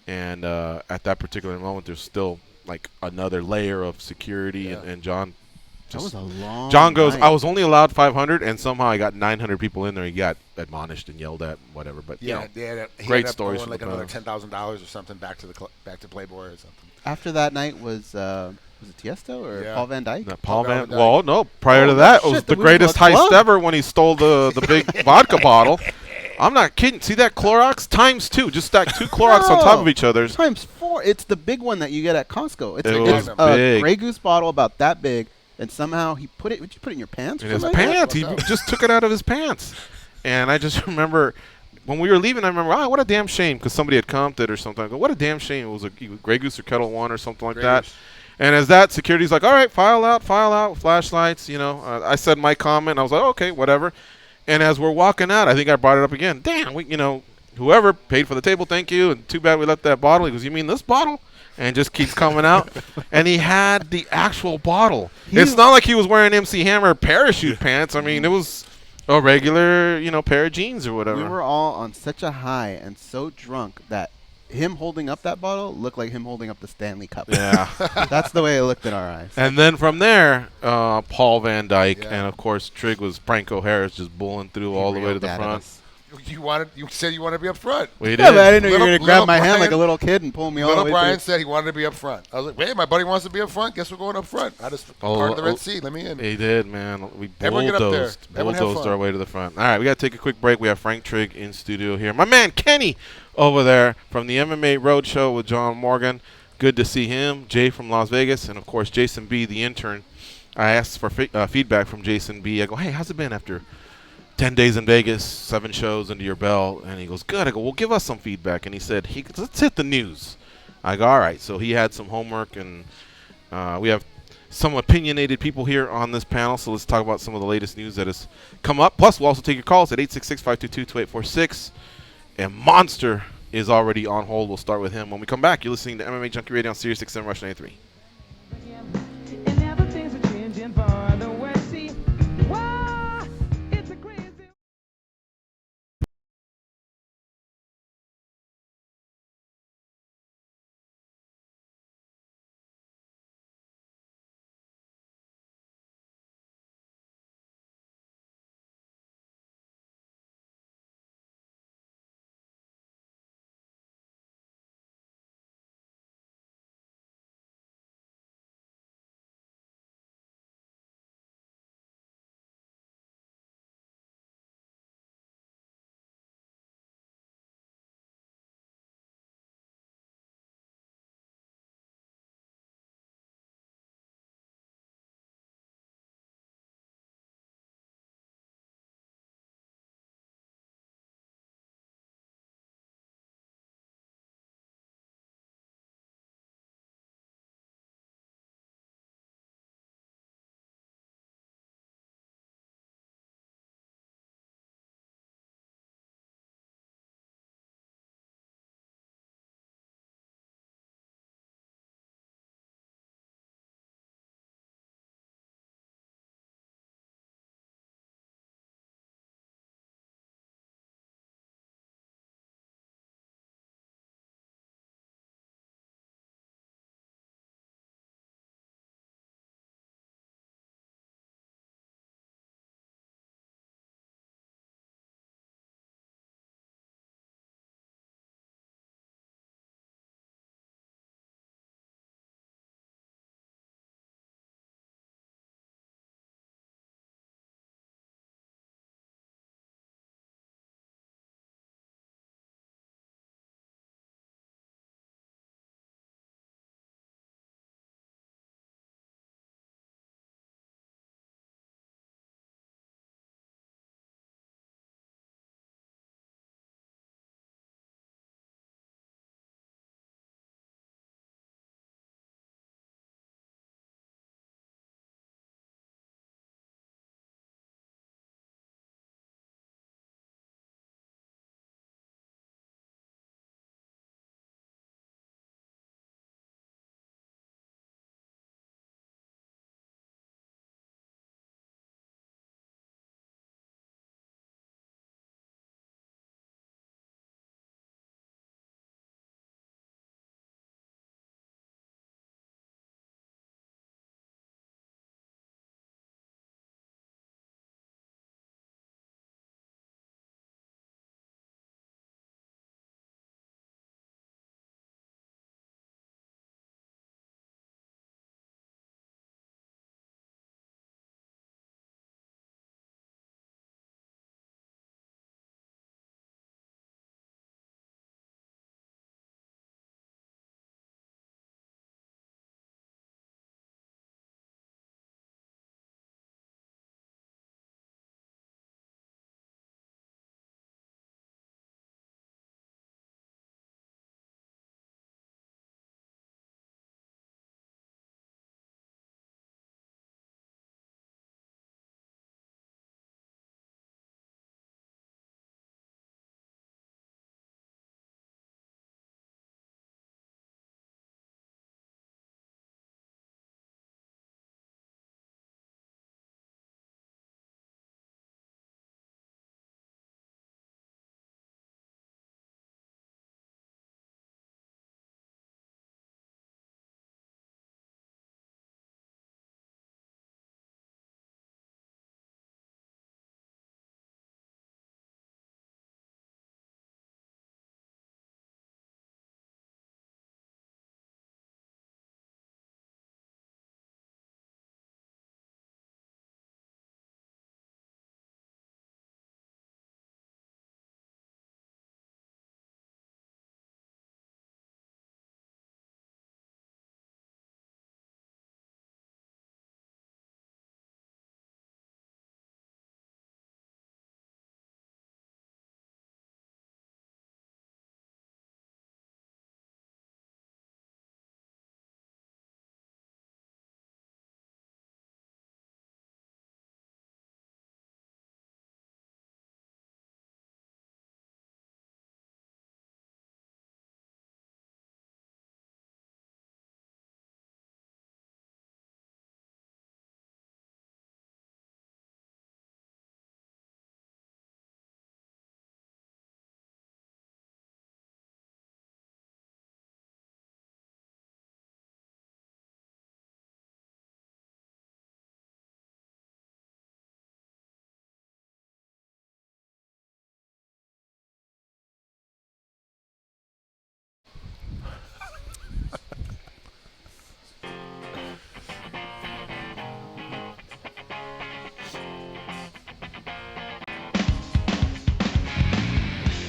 and at that particular moment, there's still like another layer of security, and John. That was a long John goes, night. I was only allowed 500, and somehow I got 900 people in there. He got admonished and yelled at, whatever. But he great stories. Like another $10,000 or something back to Playboy or something. After that night was it Tiesto or Paul Van Dyke? No, Paul Van Dyke. Well, no. Prior to that, it was the greatest heist ever when he stole the big vodka bottle. I'm not kidding. See that Clorox? Times 2. Just stack 2 Clorox on top of each other. Times 4. It's the big one that you get at Costco. It's a Grey Goose bottle about that big. And somehow he put it. Would you put it in your pants? In his pants. He just took it out of his pants. And I just remember when we were leaving. I remember, what a damn shame, because somebody had commented or something. I go, what a damn shame. It was a Grey Goose or Kettle One or something like that. And as that, security's like, all right, file out, flashlights. I said my comment. I was like, okay, whatever. And as we're walking out, I think I brought it up again. Damn, whoever paid for the table, thank you. And too bad we left that bottle. He goes, you mean this bottle? And just keeps coming out. And he had the actual bottle. It's not like he was wearing MC Hammer parachute pants. I mean, it was a regular, pair of jeans or whatever. We were all on such a high and so drunk that him holding up that bottle looked like him holding up the Stanley Cup. Yeah. That's the way it looked in our eyes. And then from there, Paul Van Dyke and, of course, Trigg was Franco Harris just bulling through all the way to the front. You said you wanted to be up front. We did. Yeah, but I didn't know you were going to grab my hand like a little kid and pull me all the way Little Brian said he wanted to be up front. I was like, hey, my buddy wants to be up front. Guess we're going up front. I just part of the Red Sea. Let me in. He did, man. We bulldozed our way to the front. All right, we got to take a quick break. We have Frank Trigg in studio here. My man Kenny over there from the MMA Roadshow with John Morgan. Good to see him. Jay from Las Vegas. And, of course, Jason B., the intern. I asked for feedback from Jason B. I go, hey, how's it been after 10 days in Vegas, 7 shows under your belt? And he goes, good. I go, well, give us some feedback. And he said, let's hit the news. I go, all right. So he had some homework, and we have some opinionated people here on this panel. So let's talk about some of the latest news that has come up. Plus, we'll also take your calls at 866-522-2846. And Monster is already on hold. We'll start with him. When we come back, you're listening to MMA Junkie Radio on Sirius XM Rush 93.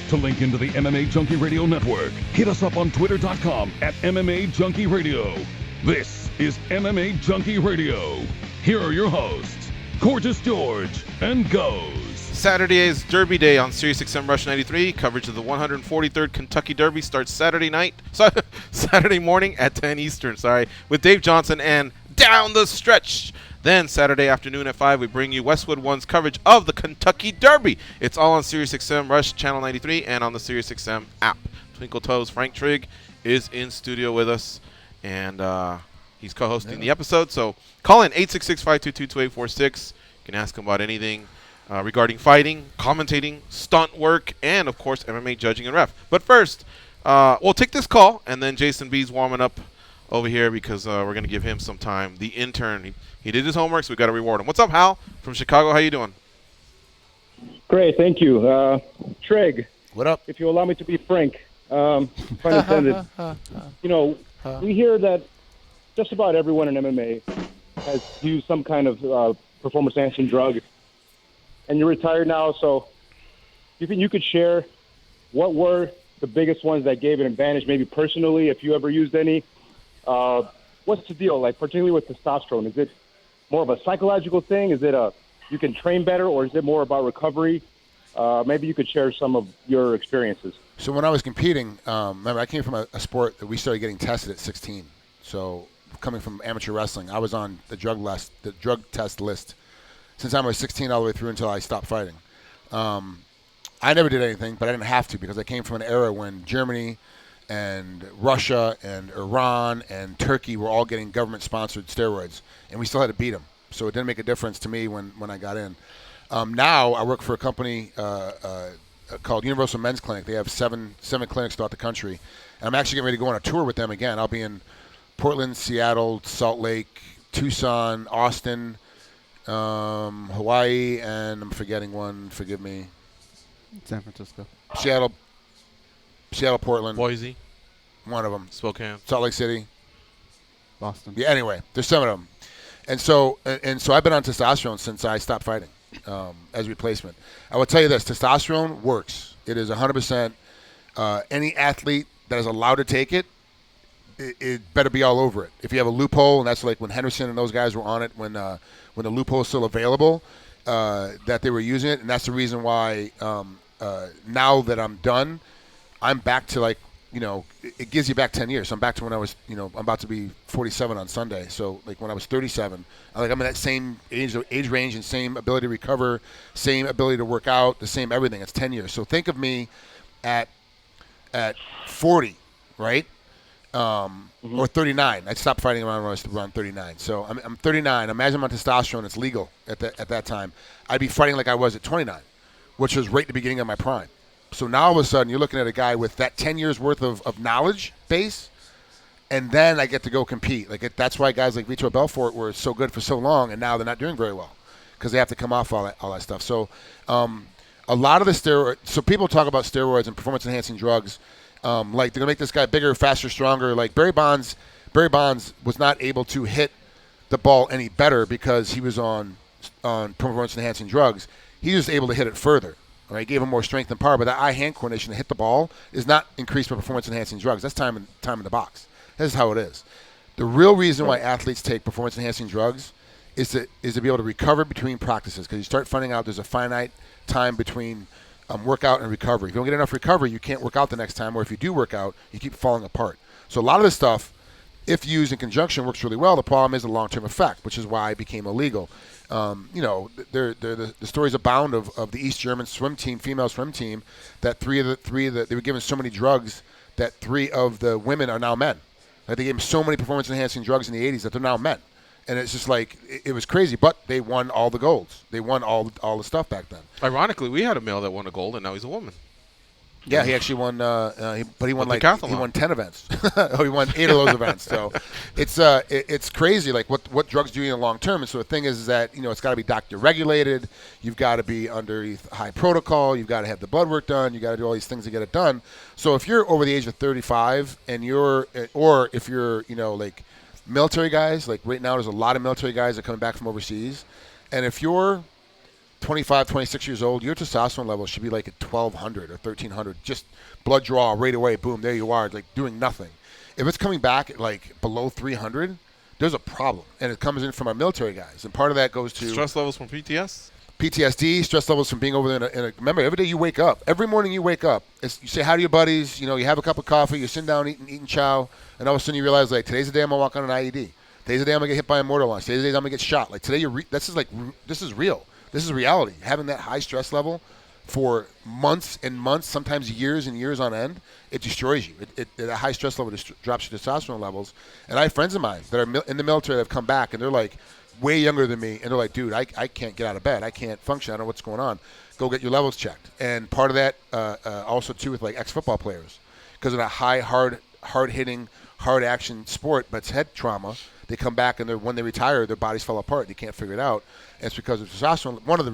To link into the MMA Junkie Radio Network, hit us up on twitter.com at MMA Junkie Radio. This is MMA Junkie Radio. Here are your hosts, Gorgeous George and Goes. Saturday is Derby Day on SiriusXM Rush 93. Coverage of the 143rd Kentucky Derby starts Saturday morning at 10 Eastern, with Dave Johnson and Down the Stretch. Then Saturday afternoon at 5, we bring you Westwood One's coverage of the Kentucky Derby. It's all on SiriusXM Rush Channel 93 and on the SiriusXM app. Twinkle Toes Frank Trigg is in studio with us, and he's co-hosting the episode. So call in 866-522-2846. You can ask him about anything regarding fighting, commentating, stunt work, and, of course, MMA judging and ref. But first, we'll take this call, and then Jason B's warming up over here because we're going to give him some time. The intern, he did his homework, so we got to reward him. What's up, Hal from Chicago? How you doing? Great, thank you. Trigg. What up? If you allow me to be frank, pun intended. We hear that just about everyone in MMA has used some kind of performance-enhancing drug. And you're retired now, so you think you could share what were the biggest ones that gave an advantage, maybe personally, if you ever used any? What's the deal, like particularly with testosterone? Is it more of a psychological thing? Is it you can train better, or is it more about recovery? Maybe you could share some of your experiences. So when I was competing, remember I came from a sport that we started getting tested at 16. So coming from amateur wrestling, I was on the drug test list since I was 16 all the way through until I stopped fighting. I never did anything, but I didn't have to because I came from an era when Germany and Russia and Iran and Turkey were all getting government-sponsored steroids, and we still had to beat them. So it didn't make a difference to me when I got in. Now I work for a company called Universal Men's Clinic. They have seven clinics throughout the country. And I'm actually getting ready to go on a tour with them again. I'll be in Portland, Seattle, Salt Lake, Tucson, Austin, Hawaii, and I'm forgetting one. Forgive me. San Francisco. Seattle, Portland. Boise. One of them. Spokane. Salt Lake City. Boston. Yeah, anyway, there's 7 of them. And so I've been on testosterone since I stopped fighting as a replacement. I will tell you this, testosterone works. It is 100%. Any athlete that is allowed to take it, it better be all over it. If you have a loophole, and that's like when Henderson and those guys were on it, when the loophole is still available, that they were using it, and that's the reason why now that I'm done, I'm back to it gives you back 10 years. So I'm back to when I was, I'm about to be 47 on Sunday. So like when I was 37, I'm in that same age range and same ability to recover, same ability to work out, the same everything. It's 10 years. So think of me at 40, right? Or 39. I stopped fighting around when I was around 39. So I'm 39. Imagine I'm on testosterone. It's legal at that time. I'd be fighting like I was at 29, which was right at the beginning of my prime. So now all of a sudden you're looking at a guy with that 10 years worth of knowledge base, and then I get to go compete. That's why guys like Vitor Belfort were so good for so long, and now they're not doing very well because they have to come off all that stuff. So a lot of the steroids. So people talk about steroids and performance-enhancing drugs. Like they're gonna make this guy bigger, faster, stronger. Like Barry Bonds was not able to hit the ball any better because he was on performance-enhancing drugs. He was able to hit it further. Right, gave him more strength and power, but that eye-hand coordination to hit the ball is not increased by performance-enhancing drugs. That's time in the box. This is how it is. The real reason why athletes take performance-enhancing drugs is to be able to recover between practices, because you start finding out there's a finite time between workout and recovery. If you don't get enough recovery, you can't work out the next time, or if you do work out, you keep falling apart. So a lot of this stuff, if used in conjunction, works really well. The problem is the long-term effect, which is why it became illegal. The stories abound of the East German swim team, female swim team, that they were given so many drugs that 3 of the women are now men. Like they gave them so many performance-enhancing drugs in the 80s that they're now men. And it's just like, it was crazy, but they won all the golds. They won all the stuff back then. Ironically, we had a male that won a gold, and now he's a woman. Yeah, he actually won, but he won decathlon. He won 10 events. He won 8 of those events. So it's crazy, like what drugs do in the long term. And so the thing is that it's got to be doctor regulated. You've got to be under high protocol. You've got to have the blood work done. You got to do all these things to get it done. So if you're over the age of 35 and or if you're like military guys, like right now there's a lot of military guys that are coming back from overseas, and if you're 25, 26 years old, your testosterone level should be like at 1,200 or 1,300. Just blood draw right away, boom, there you are, like doing nothing. If it's coming back at like below 300, there's a problem, and it comes in from our military guys, and part of that goes to stress levels from PTSD, stress levels from being over there. Remember, every day you wake up, every morning you wake up, you say hi to your buddies, you have a cup of coffee, you're sitting down eating chow, and all of a sudden you realize, like, today's the day I'm going to walk on an IED. Today's the day I'm going to get hit by a mortar launch. Today's the day I'm going to get shot. Like, today, this is real. This is reality. Having that high stress level for months and months, sometimes years and years on end, it destroys you. At a high stress level, drops your testosterone levels. And I have friends of mine that are in the military that have come back, and they're like, way younger than me, and they're like, dude, I can't get out of bed. I can't function. I don't know what's going on. Go get your levels checked. And part of that also, too, with, like, ex-football players. Because in a high, hard-hitting, hard-action sport, but it's head trauma, they come back, and when they retire, their bodies fall apart. They can't figure it out. And it's because of testosterone. Part of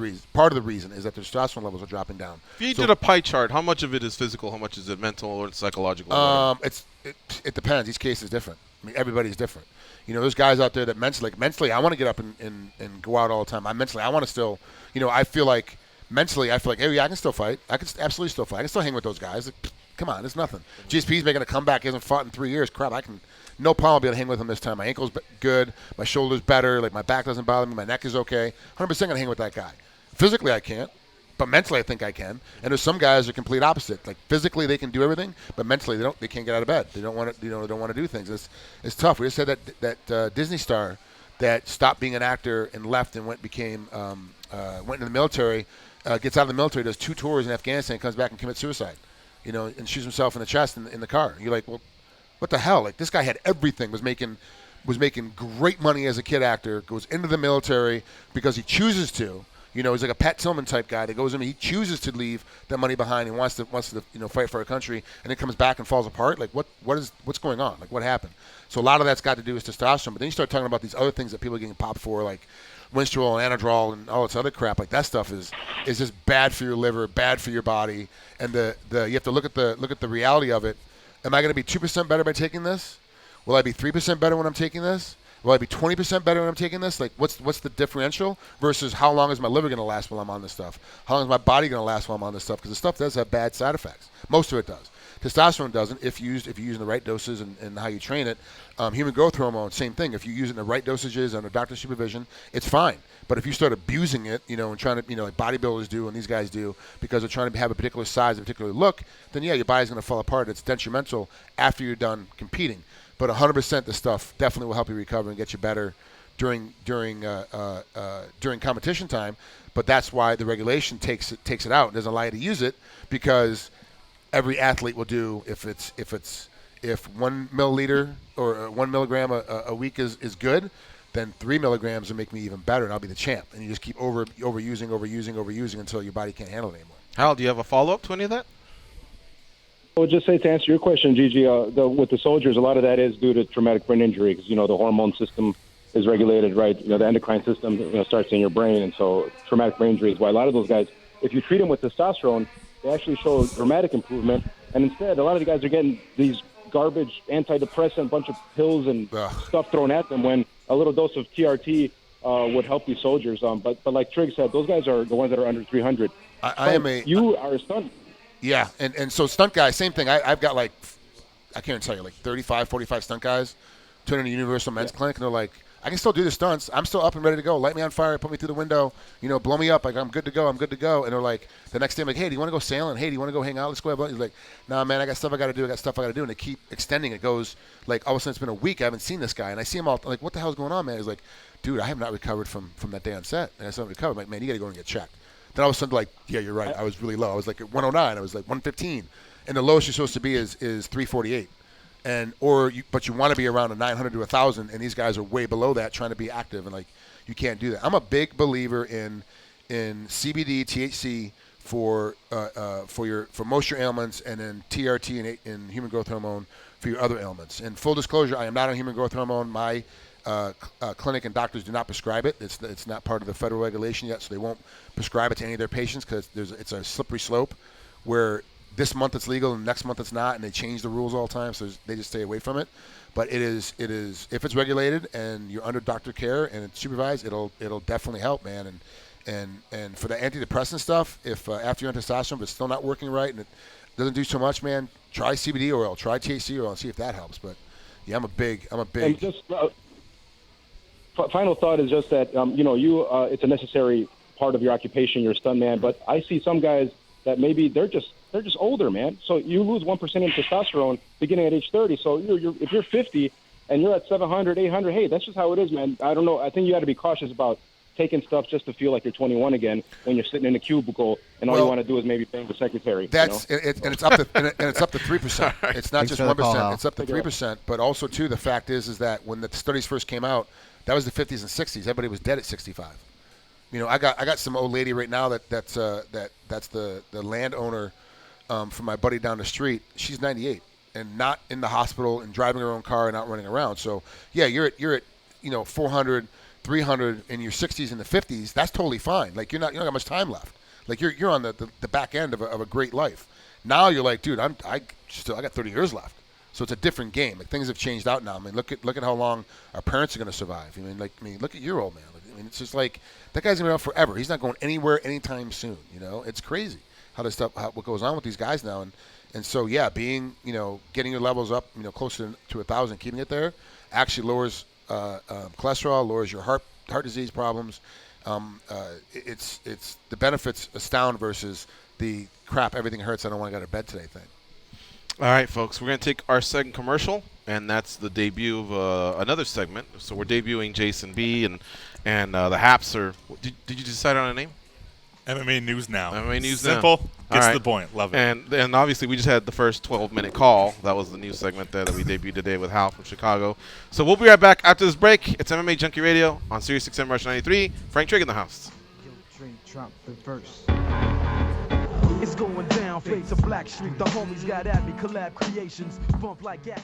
the reason is that their testosterone levels are dropping down. If you did a pie chart, how much of it is physical, how much is it mental or psychological? It depends. Each case is different. I mean, everybody's different. There's guys out there that mentally, I want to get up and go out all the time. I want to still, I feel like, hey, yeah, I can still fight. I can absolutely still fight. I can still hang with those guys. Like, come on, it's nothing. GSP's making a comeback. He hasn't fought in 3 years. Crap, no problem. I'll be able to hang with him this time. My ankle's good. My shoulder's better. Like, my back doesn't bother me. My neck is okay. 100% going to hang with that guy. Physically, I can't. But mentally, I think I can. And there's some guys that are complete opposite. Like, physically, they can do everything, but mentally, they can't get out of bed. They don't want to. They don't want to do things. It's tough. We just had that Disney star that stopped being an actor and left and went into the military. Gets out of the military, does 2 tours in Afghanistan, comes back and commits suicide. And shoots himself in the chest in the car. You're like, well, what the hell? Like, this guy had everything. Was making great money as a kid actor. Goes into the military because he chooses to. He's like a Pat Tillman type guy that goes in and he chooses to leave that money behind and wants to fight for our country, and then comes back and falls apart. Like, what's going on? Like, what happened? So a lot of that's got to do with testosterone. But then you start talking about these other things that people are getting popped for, like Winstrol and Anadrol and all this other crap. Like, that stuff is just bad for your liver, bad for your body. And you have to look at the reality of it. Am I going to be 2% better by taking this? Will I be 3% better when I'm taking this? Will I be 20% better when I'm taking this? Like, what's the differential versus how long is my liver going to last while I'm on this stuff? How long is my body going to last while I'm on this stuff? Because the stuff does have bad side effects. Most of it does. Testosterone doesn't if you're using the right doses and how you train it. Human growth hormone, same thing. If you use it in the right dosages under doctor supervision, it's fine. But if you start abusing it, and trying to, like bodybuilders do and these guys do, because they're trying to have a particular size, a particular look, then yeah, your body's going to fall apart. It's detrimental after you're done competing. But 100% this stuff definitely will help you recover and get you better during competition time. But that's why the regulation takes it out and doesn't allow you to use it, because every athlete will do if 1 milliliter or 1 milligram a week is good, then 3 milligrams will make me even better and I'll be the champ. And you just keep overusing until your body can't handle it anymore. Hal, do you have a follow-up to any of that? I would just say, to answer your question, Gigi, with the soldiers, a lot of that is due to traumatic brain injury because, the hormone system is regulated, right? The endocrine system starts in your brain, and so traumatic brain injury is why a lot of those guys, if you treat them with testosterone, they actually show dramatic improvement. And instead, a lot of the guys are getting these garbage antidepressant, bunch of pills and stuff thrown at them when a little dose of TRT would help these soldiers. But like Trigg said, those guys are the ones that are under 300. You are a stunt. Yeah, and so stunt guys, same thing. I've got I can't tell you, 35, 45 stunt guys turning to Universal Men's Clinic, and they're like, I can still do the stunts. I'm still up and ready to go. Light me on fire, put me through the window, blow me up. Like, I'm good to go. And they're like, the next day I'm like, hey, do you want to go sailing? Hey, do you want to go hang out? Let's go have lunch. He's like, nah, man, I got stuff I got to do. And they keep extending. It goes, like, all of a sudden it's been a week. I haven't seen this guy. And I see him all, like, what the hell's going on, man? He's like, dude, I have not recovered from that day on set. And I still haven't recovered. I'm like, man, you got to go and get checked. Then all of a sudden, like, yeah, you're right. I was really low. I was like at 109. I was like 115. And the lowest you're supposed to be is 348. But you want to be around a 900 to 1,000, and these guys are way below that trying to be active, and, like, you can't do that. I'm a big believer in CBD, THC for most of your ailments, and then TRT and human growth hormone for your other ailments. And full disclosure, I am not on human growth hormone. My clinic and doctors do not prescribe it. It's not part of the federal regulation yet, so they won't prescribe it to any of their patients because it's a slippery slope where this month it's legal and next month it's not, and they change the rules all the time, so they just stay away from it. But it is if it's regulated and you're under doctor care and it's supervised, it'll definitely help, man. And for the antidepressant stuff, if after you're on testosterone, but it's still not working right and it doesn't do so much, man, try CBD oil, try THC oil, and see if that helps. But yeah, I'm a big. And just final thought is just that it's a necessary part of your occupation. You're a stuntman, but I see some guys that maybe they're just older, man. So you lose 1% in testosterone beginning at age 30. So if you're 50 and you're at 700, 800, hey, that's just how it is, man. I don't know. I think you got to be cautious about taking stuff just to feel like you're 21 again when you're sitting in a cubicle and all you want to do is maybe bang the secretary. That's and it's up to and it's up to 3%. It's not just 1%. It's up to 3%. But also too, the fact is that when the studies first came out, that was the 50s and 60s. Everybody was dead at 65. I got some old lady right now that's the landowner from my buddy down the street. She's 98 and not in the hospital and driving her own car and not running around. So yeah, you're at 400, 300 in your 60s and the 50s. That's totally fine. Like you don't got much time left. Like you're on the back end of a great life. Now you're like, dude, I got 30 years left. So it's a different game. Like things have changed out now. I mean, look at how long our parents are going to survive. Look at your old man. It's just like that guy's going to be out forever. He's not going anywhere anytime soon. It's crazy what goes on with these guys now. And so yeah, getting your levels up, closer to 1,000, keeping it there, actually lowers cholesterol, lowers your heart disease problems. It's the benefits astound versus the crap. Everything hurts. I don't want to go to bed today thing. All right, folks, we're going to take our second commercial, and that's the debut of another segment. So we're debuting Jason B. and the Haps are. Did you decide on a name? MMA News Now. MMA News Simple. Now. Gets to the point. Love it. And obviously we just had the first 12-minute call. That was the news segment there that we debuted today with Hal from Chicago. So we'll be right back after this break. It's MMA Junkie Radio on Sirius XM Rush 93. Frank Trigg in the house. Trump reverse. It's going down, fade to Black Street. The homies got at me, collab creations, bump like that.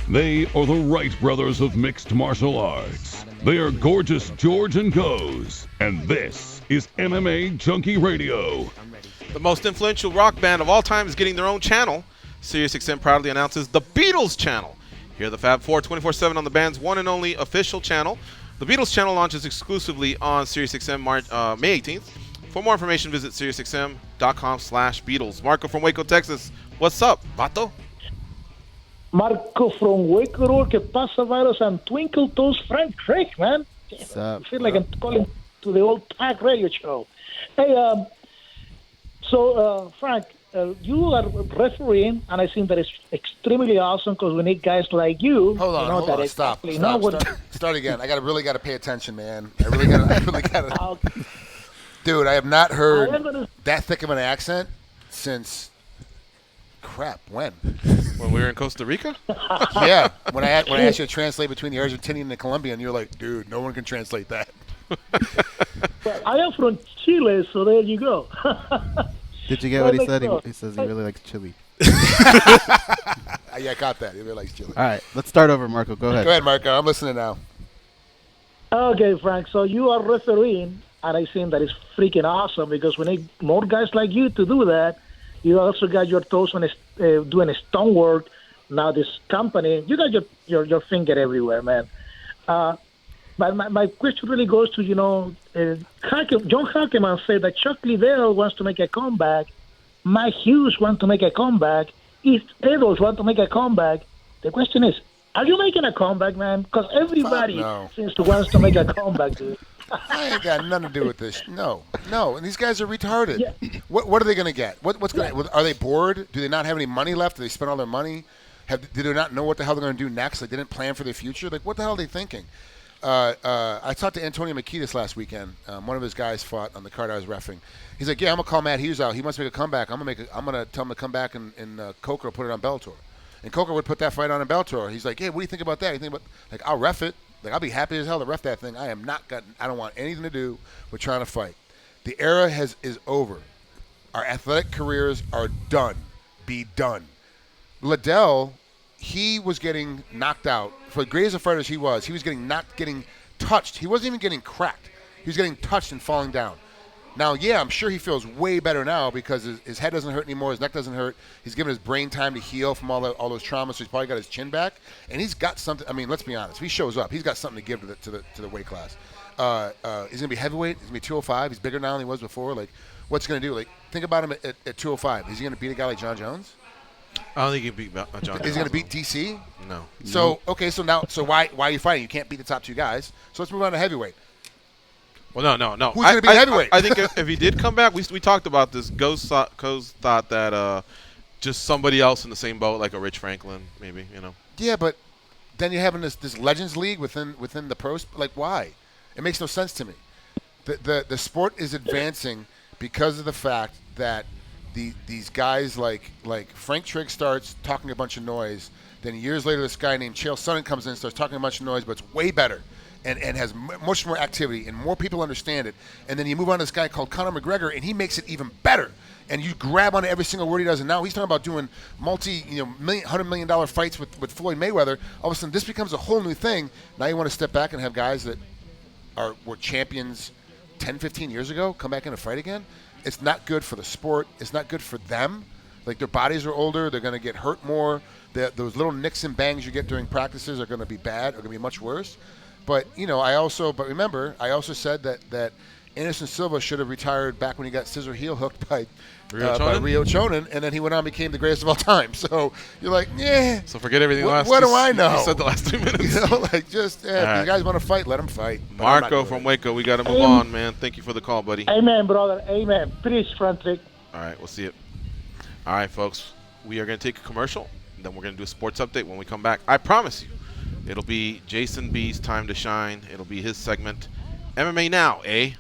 They are the Wright brothers of mixed martial arts. They are Gorgeous George and Goes, and this is MMA Junkie Radio. The most influential rock band of all time is getting their own channel. SiriusXM proudly announces the Beatles channel. Hear the Fab Four 24/7 on the band's one and only official channel. The Beatles channel launches exclusively on SiriusXM May 18th. For more information, visit SiriusXM.com/Beatles. Marco from Waco, Texas. What's up, Vato? Marco from Waco, que pasa, Virus, and Twinkle Toes Frank Trigg, man. What's up? I feel like I'm calling to the old Pack radio show. Hey, Frank, you are refereeing, and I think that is extremely awesome because we need guys like you. Hold on, stop. Start again. I really got to pay attention, man. I really got to. Dude, I have not heard that thick of an accent since. Crap, when? When we were in Costa Rica? Yeah, when I asked you to translate between the Argentinian and the Colombian, you're like, dude, no one can translate that. Well, I am from Chile, so there you go. Did you get what he said? He says he really likes chili. Yeah, I got that. He really likes chili. All right, let's start over, Marco. Go ahead. Go ahead, Marco. I'm listening now. Okay, Frank. So you are refereeing, and I think that is freaking awesome because we need more guys like you to do that. You also got your toes on doing stonework. Now this company, you got your finger everywhere, man. But my question really goes to, John Hackeman said that Chuck Liddell wants to make a comeback. Mike Hughes wants to make a comeback. East Edwards wants to make a comeback. The question is, are you making a comeback, man? Because everybody seems to wants to make a comeback, dude. I ain't got nothing to do with this. No. And these guys are retarded. Yeah. What are they going to get? What's going? Are they bored? Do they not have any money left? Do they spend all their money? Do they not know what the hell they're going to do next? They didn't plan for their future. Like, what the hell are they thinking? I talked to Antonio Makitas last weekend. One of his guys fought on the card I was reffing. He's like, yeah, I'm gonna call Matt Hughes out. He wants to make a comeback. I'm gonna tell him to come back and Coker will put it on Bellator. And Coker would put that fight on in Bellator. He's like, hey, what do you think about that? You think about I'll ref it. Like, I'll be happy as hell to ref that thing. I don't want anything to do with trying to fight. The era is over. Our athletic careers are done. Be done. Liddell, he was getting knocked out. For the greatest of fighters he was getting touched. He wasn't even getting cracked. He was getting touched and falling down. Now, yeah, I'm sure he feels way better now because his head doesn't hurt anymore. His neck doesn't hurt. He's given his brain time to heal from all those traumas, so he's probably got his chin back. And he's got something. I mean, let's be honest. If he shows up, he's got something to give to the weight class. He's going to be heavyweight. He's going to be 205. He's bigger now than he was before. Like, what's he going to do? Like, think about him at 205. Is he going to beat a guy like John Jones? I don't think he can beat John Jones. Is he going to beat DC? No. So, okay, so why are you fighting? You can't beat the top two guys. So let's move on to heavyweight. Well, no. Who's going to be heavyweight? I think if he did come back, we talked about this. Ghost thought that just somebody else in the same boat, like a Rich Franklin, maybe, Yeah, but then you're having this Legends League within the pros. Like, why? It makes no sense to me. The sport is advancing because of the fact that these guys like Frank Trigg starts talking a bunch of noise. Then years later, this guy named Chael Sonnen comes in and starts talking a bunch of noise, but it's way better. And has much more activity, and more people understand it. And then you move on to this guy called Conor McGregor, and he makes it even better. And you grab onto every single word he does. And now he's talking about doing $100 million fights with Floyd Mayweather. All of a sudden, this becomes a whole new thing. Now you want to step back and have guys that were champions 10, 15 years ago come back in a fight again. It's not good for the sport. It's not good for them. Like, their bodies are older. They're going to get hurt more. Those little nicks and bangs you get during practices are going to be bad. Are going to be much worse. But, remember, I also said that Anderson Silva should have retired back when he got scissor heel hooked by Rio Chonin, and then he went on and became the greatest of all time. So you're like, yeah. So forget everything last. What do I know? You said the last 2 minutes. If you guys want to fight, let them fight. Marco from Waco, we got to move on, man. Thank you for the call, buddy. Amen, brother. Amen. Please, Frantic. All right, we'll see it. All right, folks, we are going to take a commercial, and then we're going to do a sports update when we come back. I promise you. It'll be Jason B's time to shine. It'll be his segment. MMA Now, eh?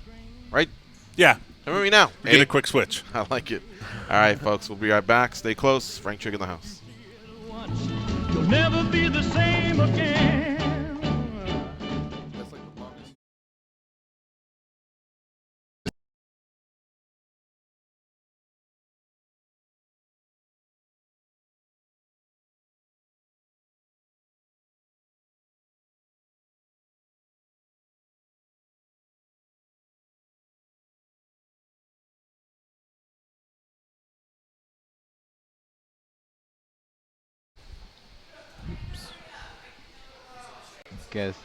Right? Yeah. MMA Now. Get a quick switch. I like it. All right, folks. We'll be right back. Stay close. Frank Trigg in the house. You'll never be the same again. guys.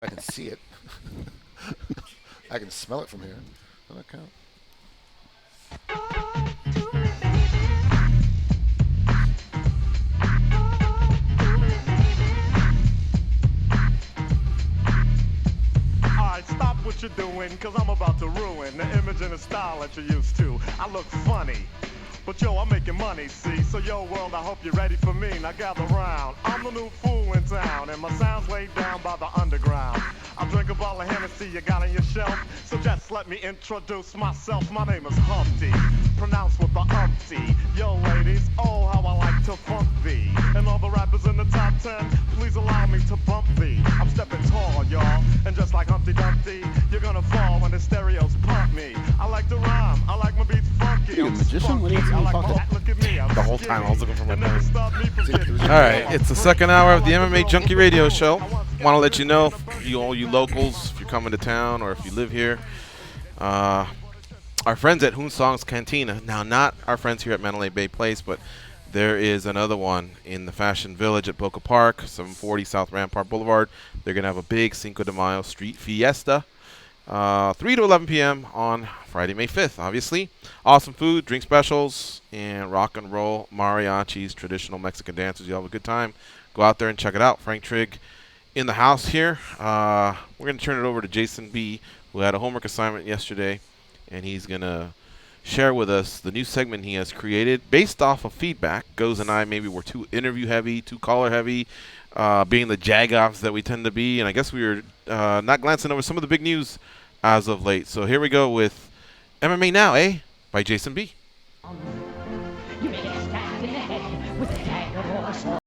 I can see it. I can smell it from here. Does that count? Alright, stop what you're doing, cause I'm about to ruin the image and the style that you're used to. I look funny, but yo, I'm making money, see? So yo, world, I hope you're ready for me. Now gather round. I'm the new fool in town, and my sound's laid down by the underground. I drink a bottle of Hennessy you got on your shelf, so just let me introduce myself. My name is Humpty, pronounced with the umpty. Yo, ladies, oh, how I like to funk thee. And all the rappers in the top 10, please allow me to bump thee. I'm stepping tall, y'all, and just like Humpty Dumpty, you're gonna fall when the stereos pump me. I like to rhyme, I like my beats funky. You a magician? What are you talking? Look at me, I'm The whole time I was looking for my never pen. stop me from getting All right, it's the second hour of the MMA Junkie Radio Show. Want to let you know, all you locals, if you're coming to town or if you live here. Our friends at Hoon Song's Cantina, now not our friends here at Mandalay Bay Place, but there is another one in the Fashion Village at Boca Park, 740 South Rampart Boulevard. They're going to have a big Cinco de Mayo street fiesta, 3 to 11 p.m. on Friday, May 5th, obviously. Awesome food, drink specials, and rock and roll mariachis, traditional Mexican dances. You'll have a good time. Go out there and check it out. Frank Trigg in the house here. We're going to turn it over to Jason B., who had a homework assignment yesterday, and he's going to share with us the new segment he has created based off of feedback. Goes and I maybe were too interview heavy, too caller heavy, being the jag-offs that we tend to be, and I guess we were not glancing over some of the big news as of late. So here we go with MMA Now, by Jason B. You may get stabbed in the head with a dagger or a sword.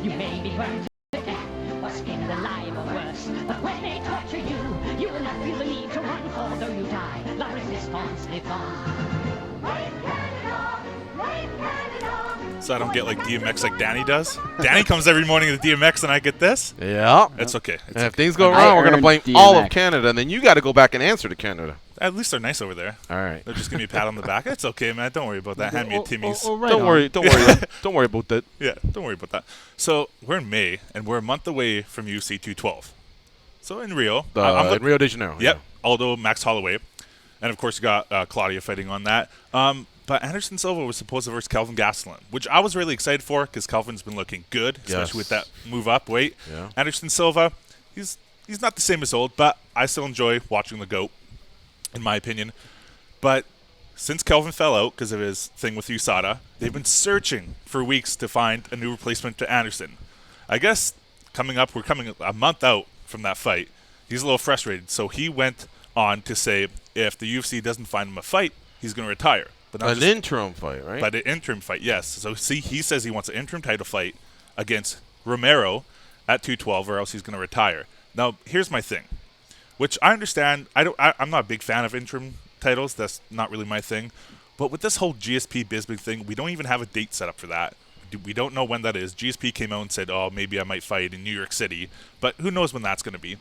You may be burned to death or skinned alive or worse. But when they torture you, you will not feel the need to run, although you die. La resistance live on. So I don't get like DMX like Danny does. Danny comes every morning to DMX and I get this? Yeah. It's okay. It's And if okay. things go wrong, we're going to blame all of Canada, and then you got to go back and answer to Canada. At least they're nice over there. All right. They'll just give me a pat on the back. It's okay, man. Don't worry about that. Hand me a Timmy's. Don't worry about that. Yeah, don't worry about that. So we're in May, and we're a month away from UFC 212. So in Rio. In Rio de Janeiro. Yep. Aldo, Max Holloway. And, of course, you got Claudia fighting on that. But Anderson Silva was supposed to versus Kelvin Gastelum, which I was really excited for because Kelvin's been looking good, especially with that move up weight. Yeah. Anderson Silva, he's not the same as old, but I still enjoy watching the GOAT, in my opinion. But since Kelvin fell out because of his thing with USADA, they've been searching for weeks to find a new replacement to Anderson. I guess we're coming a month out from that fight. He's a little frustrated, so he went on to say if the UFC doesn't find him a fight, he's going to retire. But an interim fight, right? But an interim fight, yes. So he says he wants an interim title fight against Romero at 212, or else he's going to retire. Now, here's my thing, which I understand. I'm not a big fan of interim titles. That's not really my thing. But with this whole GSP Bisping thing, we don't even have a date set up for that. We don't know when that is. GSP came out and said, "Oh, maybe I might fight in New York City," but who knows when that's going to be.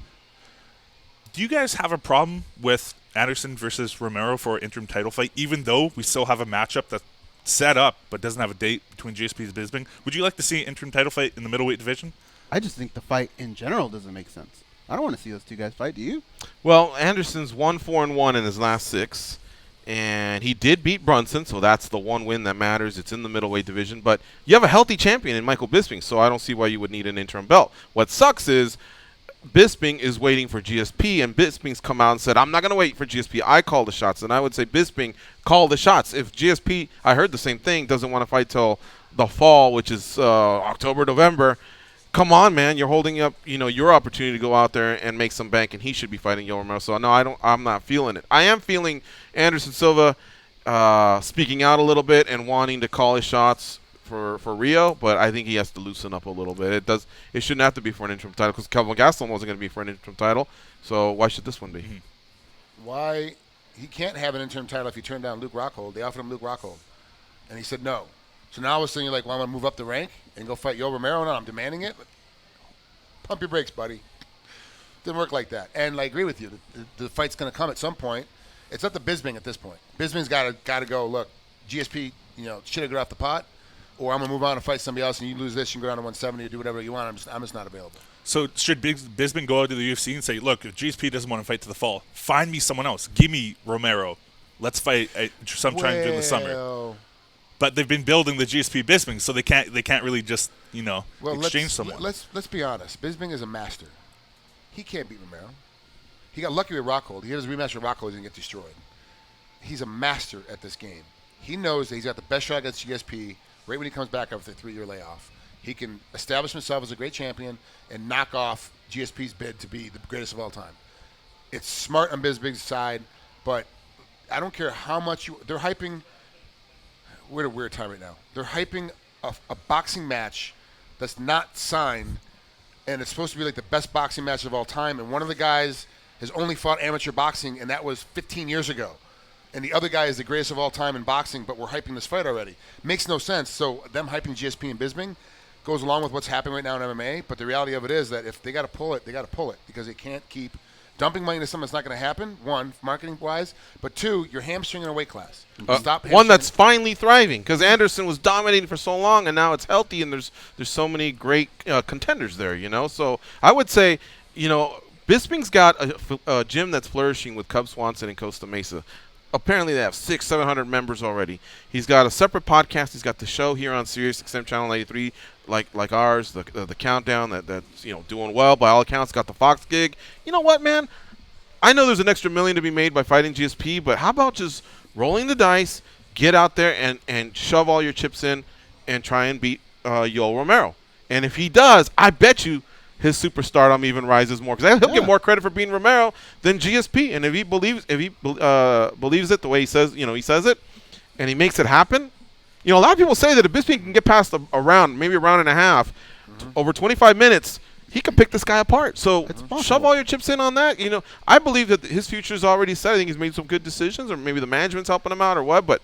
Do you guys have a problem with Anderson versus Romero for an interim title fight, even though we still have a matchup that's set up but doesn't have a date between GSP and Bisping? Would you like to see an interim title fight in the middleweight division? I just think the fight in general doesn't make sense. I don't want to see those two guys fight. Do you? Well, Anderson's 1-4-1 in his last 6, and he did beat Brunson, so that's the one win that matters. It's in the middleweight division, but you have a healthy champion in Michael Bisping, so I don't see why you would need an interim belt. What sucks is Bisping is waiting for GSP, and Bisping's come out and said, I'm not going to wait for GSP. I call the shots. And I would say Bisping call the shots. If GSP, I heard the same thing, doesn't want to fight till the fall, which is October, November, come on, man. You're holding up, your opportunity to go out there and make some bank, and he should be fighting Yoel Romero. So, no, I'm not feeling it. I am feeling Anderson Silva speaking out a little bit and wanting to call his shots for Rio, but I think he has to loosen up a little bit. It shouldn't have to be for an interim title because Kelvin Gastelum wasn't going to be for an interim title. So why should this one be? Why he can't have an interim title if he turned down Luke Rockhold? They offered him Luke Rockhold, and he said no. So now I was thinking, like, well, I'm going to move up the rank and go fight Yoel Romero. No, I'm demanding it. Pump your brakes, buddy. Didn't work like that. And I agree with you. The fight's going to come at some point. It's up to Bisping at this point. Bisping's got to go. Look, GSP, should have got off the pot. Or I'm going to move on and fight somebody else, and you lose this, you can go down to 170 or do whatever you want. I'm just not available. So should Bisping go out to the UFC and say, look, if GSP doesn't want to fight to the fall, find me someone else. Give me Romero. Let's fight sometime during the summer. But they've been building the GSP Bisping, so they can't really just, exchange someone. Let's be honest. Bisping is a master. He can't beat Romero. He got lucky with Rockhold. He had his rematch with Rockhold and get destroyed. He's a master at this game. He knows that he's got the best shot against GSP. Right when he comes back after the 3-year layoff, he can establish himself as a great champion and knock off GSP's bid to be the greatest of all time. It's smart on Bisping's side, but I don't care how much they're hyping. We're at a weird time right now. They're hyping a boxing match that's not signed, and it's supposed to be like the best boxing match of all time. And one of the guys has only fought amateur boxing, and that was 15 years ago. And the other guy is the greatest of all time in boxing, but we're hyping this fight already. Makes no sense. So them hyping GSP and Bisping, goes along with what's happening right now in MMA. But the reality of it is that if they got to pull it, they got to pull it because they can't keep dumping money into something that's not going to happen. One, marketing-wise, but two, you're hamstringing a weight class. Stop one that's finally thriving because Anderson was dominating for so long, and now it's healthy, and there's so many great contenders there. So I would say, Bisping's got a gym that's flourishing with Cub Swanson and Costa Mesa. Apparently, they have 600-700 members already. He's got a separate podcast. He's got the show here on Sirius XM Channel 93, like ours, the Countdown that's doing well by all accounts. Got the Fox gig. You know what, man? I know there's an extra $1 million to be made by fighting GSP, but how about just rolling the dice, get out there and shove all your chips in, and try and beat Yoel Romero. And if he does, I bet you his superstardom even rises more because he'll get more credit for being Romero than GSP. And if he believes it the way he says, he says it, and he makes it happen. A lot of people say that if Bisping can get past a round, maybe a round and a half, over 25 minutes, he can pick this guy apart. So shove all your chips in on that. I believe that his future is already set. I think he's made some good decisions, or maybe the management's helping him out, or what. But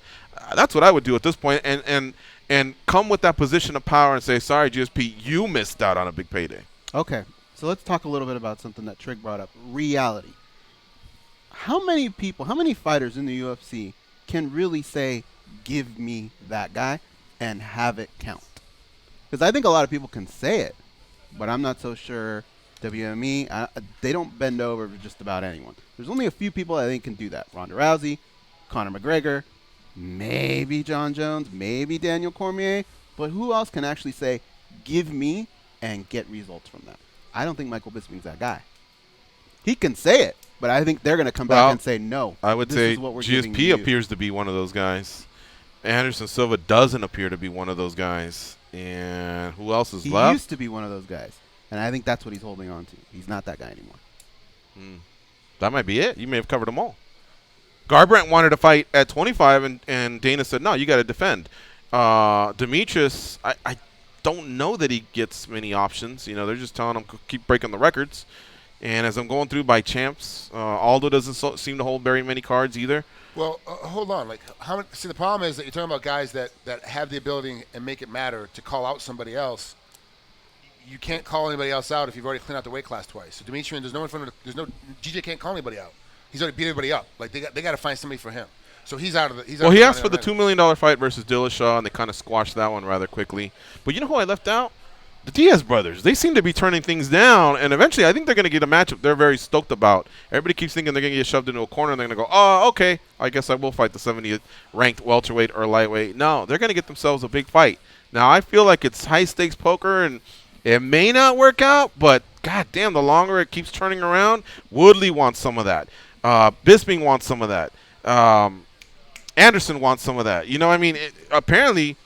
that's what I would do at this point, and come with that position of power and say, sorry, GSP, you missed out on a big payday. Okay, so let's talk a little bit about something that Trigg brought up, reality. How many fighters in the UFC can really say, give me that guy, and have it count? Because I think a lot of people can say it, but I'm not so sure WME, they don't bend over for just about anyone. There's only a few people I think can do that. Ronda Rousey, Conor McGregor, maybe John Jones, maybe Daniel Cormier, but who else can actually say, give me, and get results from that? I don't think Michael Bisping's that guy. He can say it, but I think they're going to come back and say no. I would say GSP appears to be one of those guys. Anderson Silva doesn't appear to be one of those guys. And who else is left? He used to be one of those guys, and I think that's what he's holding on to. He's not that guy anymore. That might be it. You may have covered them all. Garbrandt wanted to fight at 25, and Dana said, no, you got to defend. Demetrius, I don't know that he gets many options. They're just telling him keep breaking the records. And as I'm going through by champs, Aldo doesn't seem to hold very many cards either. Well, hold on. The problem is that you're talking about guys that have the ability and make it matter to call out somebody else. You can't call anybody else out if you've already cleaned out the weight class twice. So Demetrius, GJ can't call anybody out. He's already beat everybody up. They got to find somebody for him. So he's out of the. He asked for the $2 million fight versus Dillashaw, and they kind of squashed that one rather quickly. But you know who I left out? The Diaz brothers. They seem to be turning things down, and eventually I think they're going to get a matchup they're very stoked about. Everybody keeps thinking they're going to get shoved into a corner, and they're going to go, oh, okay, I guess I will fight the 70th ranked welterweight or lightweight. No, they're going to get themselves a big fight. Now, I feel like it's high-stakes poker, and it may not work out, but god damn, the longer it keeps turning around, Woodley wants some of that. Bisping wants some of that. Anderson wants some of that. Apparently,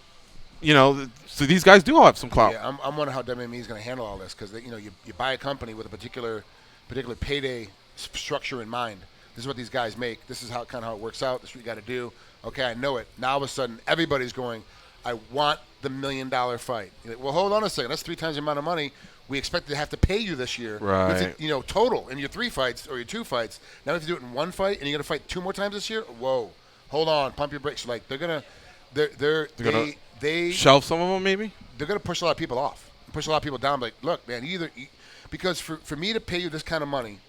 so these guys do have some clout. Yeah, I'm wondering how WWE is going to handle all this because you buy a company with a particular payday structure in mind. This is what these guys make. This is how it works out. This is what you got to do. Okay, I know it. Now all of a sudden everybody's going, I want the $1 million fight. You're like, well, hold on a second. That's 3 times the amount of money we expect to have to pay you this year. Right. Total in your 3 fights or your 2 fights. Now if you do it in 1 fight and you're going to fight 2 more times this year, whoa, hold on, pump your brakes. Like they shelve some of them, maybe? They're going to push a lot of people off, push a lot of people down. Like, look, man, because for me to pay you this kind of money,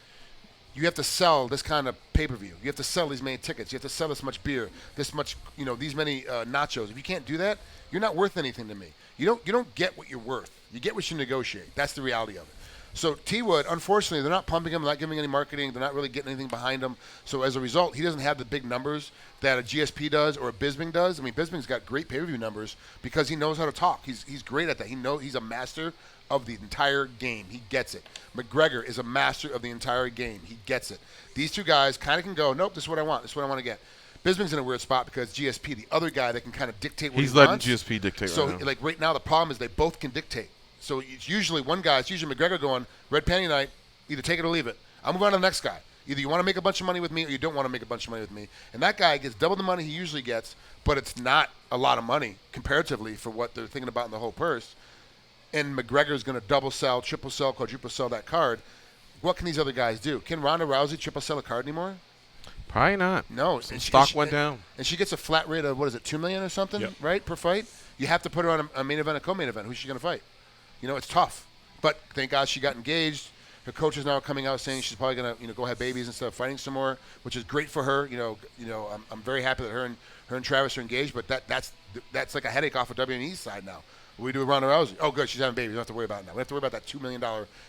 you have to sell this kind of pay-per-view. You have to sell these many tickets. You have to sell this much beer, this much, these many nachos. If you can't do that, you're not worth anything to me. You don't get what you're worth. You get what you negotiate. That's the reality of it. So T-Wood, unfortunately, they're not pumping him. They're not giving any marketing. They're not really getting anything behind him. So as a result, he doesn't have the big numbers that a GSP does or a Bisping does. I mean, Bisping's got great pay-per-view numbers because he knows how to talk. He's great at that. He's a master of the entire game. He gets it. McGregor is a master of the entire game. He gets it. These 2 guys kind of can go, nope, this is what I want. This is what I want to get. Bisping's in a weird spot because GSP, the other guy that can kind of dictate what he wants. He's letting GSP dictate so, right now. Right now, the problem is they both can dictate. So it's usually one guy. It's usually McGregor going, red panty night, either take it or leave it. I'm moving on to the next guy. Either you want to make a bunch of money with me or you don't want to make a bunch of money with me. And that guy gets double the money he usually gets, but it's not a lot of money comparatively for what they're thinking about in the whole purse. And McGregor's going to double sell, triple sell, quadruple sell that card. What can these other guys do? Can Ronda Rousey triple sell a card anymore? Probably not. No. Stock went down. And she gets a flat rate of, $2 million or something, yep. right, per fight? You have to put her on a main event, a co-main event. Who's she going to fight? It's tough. But thank God she got engaged. Her coach is now coming out saying she's probably gonna, go have babies instead of fighting some more, which is great for her. I'm very happy that her and Travis are engaged. But that's like a headache off of WME's side now. What we do with Ronda Rousey? Oh, good, she's having babies. We don't have to worry about it now. We have to worry about that $2 million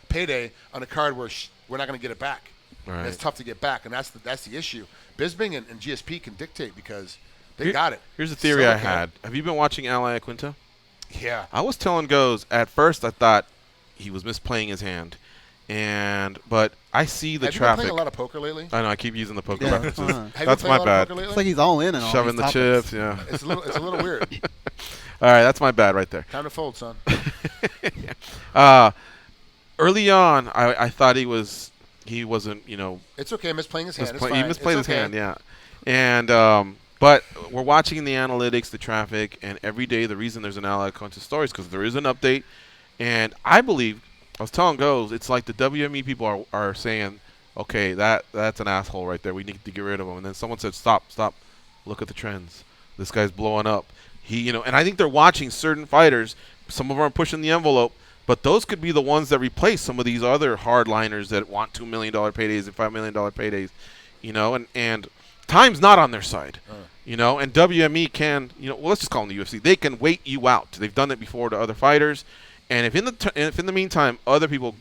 payday on a card where we're not gonna get it back. Right. And it's tough to get back, and that's the issue. Bisping and GSP can dictate because they got it. Here's a theory I had. Have you been watching Ally Quinta? Yeah. I was telling Goes at first I thought he was misplaying his hand. But I see the Have traffic. you been playing a lot of poker lately? I know. I keep using the poker Yeah, references. Have you played a lot of poker lately? It's like he's all in and all shoving these the topics. chips. Yeah. It's a little weird. All right, that's my bad right there. Time to fold, son. Early on, I thought he wasn't. It's okay. Misplaying his hand. It's He fine. misplayed his It's okay. hand. Yeah. And but we're watching the analytics, the traffic, and every day the reason there's an Ally Quinta story is because there is an update, and I believe. I was telling Goes, it's like the WME people are saying, okay, that's an asshole right there. We need to get rid of him. And then someone said, stop. Look at the trends. This guy's blowing up. And I think they're watching certain fighters. Some of them are pushing the envelope, but those could be the ones that replace some of these other hardliners that want $2 million paydays and $5 million paydays. And time's not on their side. And WME can, let's just call them the UFC. They can wait you out. They've done it before to other fighters. And if in the meantime other people,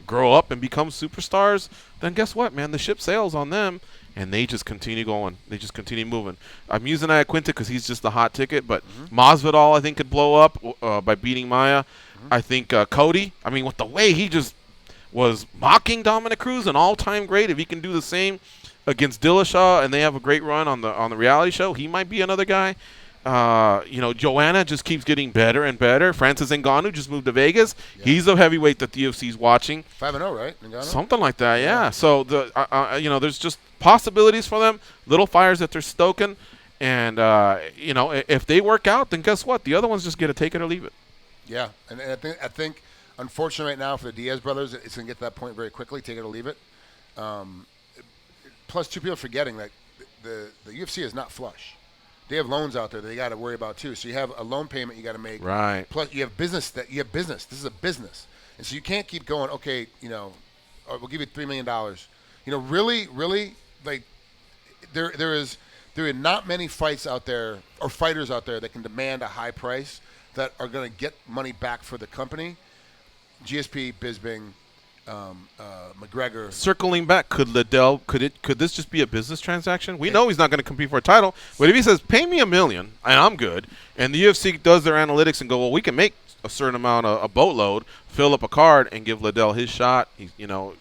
grow up and become superstars, then guess what, man? The ship sails on them, and they just continue going. They just continue moving. I'm using Iaquinta because he's just the hot ticket, but Masvidal I think could blow up by beating Maia. I think Cody. I mean, with the way he just was mocking Dominic Cruz, an all-time great. If he can do the same against Dillashaw, and they have a great run on the reality show, he might be another guy. Joanna just keeps getting better and better. Francis Ngannou just moved to Vegas. Yeah. He's a heavyweight that the UFC's watching. 5-0, right? Ngannou? Something like that, yeah. So there's just possibilities for them. Little fires that they're stoking, and if they work out, then guess what? The other ones just get to take it or leave it. Yeah, and I think unfortunately right now for the Diaz brothers, it's gonna get to that point very quickly. Take it or leave it. Plus, two people forgetting that the UFC is not flush. They have loans out there that they got to worry about too. So you have a loan payment you got to make. Right. Plus you have business. This is a business, and so you can't keep going. Okay, we'll give you $3 million. Really, like there are not many fights out there or fighters out there that can demand a high price that are going to get money back for the company. GSP, Bisping, McGregor. Circling back, could this just be a business transaction? We know he's not going to compete for a title, but if he says, pay me $1 million and I'm good, and the UFC does their analytics and go, well, we can make a certain amount, a boatload, fill up a card, and give Liddell his shot, could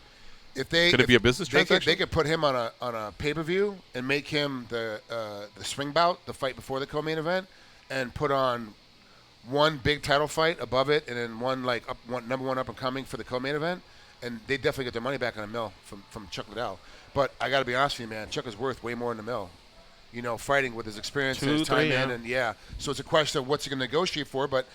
it be a business transaction? They could put him on a pay-per-view and make him the swing bout, the fight before the co-main event, and put on one big title fight above it, and then one number one up and coming for the co-main event. And they definitely get their money back on a mill from Chuck Liddell. But I got to be honest with you, man. Chuck is worth way more than a mill. Fighting with his experience and his time in, and So it's a question of what's he going to negotiate for. But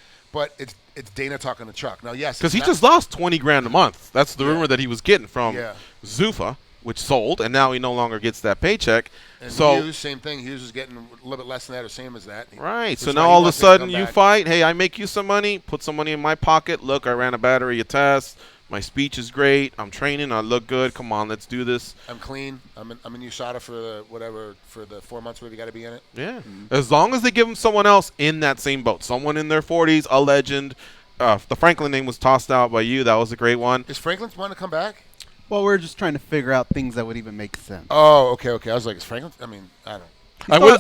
it's Dana talking to Chuck now. Yes, because he just lost $20,000 a month. That's the rumor that he was getting from Zuffa, which sold, and now he no longer gets that paycheck. And so Hughes, same thing. Hughes is getting a little bit less than that, or same as that. Right. So now all of a sudden you fight. Hey, I make you some money. Put some money in my pocket. Look, I ran a battery of tests. My speech is great. I'm training. I look good. Come on, let's do this. I'm clean. I'm in USADA for the 4 months where you got to be in it. Yeah. As long as they give him someone else in that same boat, someone in their 40s, a legend. The Franklin name was tossed out by you. That was a great one. Is Franklin wanting to come back? Well, we're just trying to figure out things that would even make sense. Oh, okay. I was like, is Franklin? I mean, I don't know.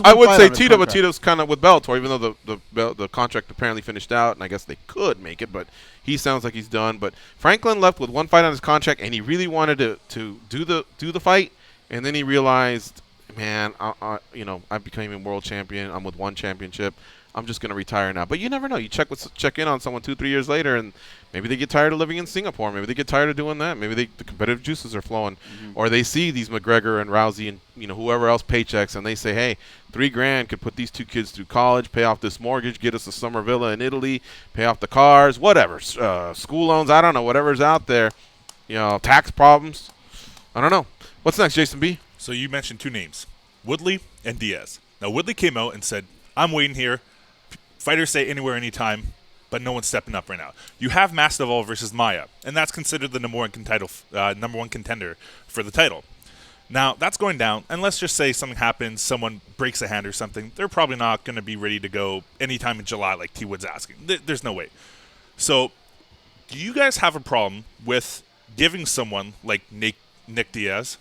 I would say Tito, but Tito's kind of with Bellator, even though the contract apparently finished out, and I guess they could make it, but he sounds like he's done. But Franklin left with one fight on his contract, and he really wanted to do the fight, and then he realized, man, I became a world champion. I'm with one championship. I'm just going to retire now. But you never know. You check in on someone 2-3 years later, and maybe they get tired of living in Singapore. Maybe they get tired of doing that. Maybe the competitive juices are flowing. Or they see these McGregor and Rousey and whoever else paychecks, and they say, hey, $3,000 could put these two kids through college, pay off this mortgage, get us a summer villa in Italy, pay off the cars, whatever, school loans, I don't know, whatever's out there, tax problems. I don't know. What's next, Jason B? So you mentioned two names, Woodley and Diaz. Now, Woodley came out and said, I'm waiting here. Fighters say anywhere, anytime. but no one's stepping up right now. You have Masvidal versus Maia, and that's considered the number one contender for the title. Now, that's going down, and let's just say something happens, someone breaks a hand or something. They're probably not going to be ready to go anytime in July like T. Wood's asking. There's no way. So, do you guys have a problem with giving someone like Nick Diaz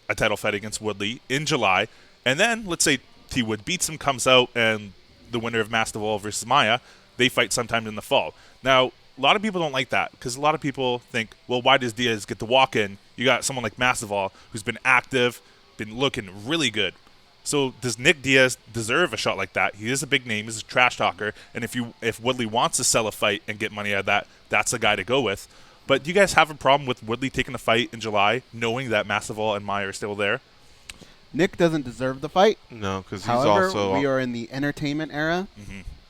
a title fight against Woodley in July, and then, let's say T. Wood beats him, comes out, and the winner of Masvidal versus Maia, they fight sometime in the fall. Now, a lot of people don't like that because a lot of people think, well, why does Diaz get to walk in? You got someone like Masvidal who's been active, been looking really good. So does Nick Diaz deserve a shot like that? He is a big name. He's a trash talker. And if Woodley wants to sell a fight and get money out of that, that's the guy to go with. But do you guys have a problem with Woodley taking a fight in July, knowing that Masvidal and Maia are still there? Nick doesn't deserve the fight. No, because he's However, also... we are in the entertainment era,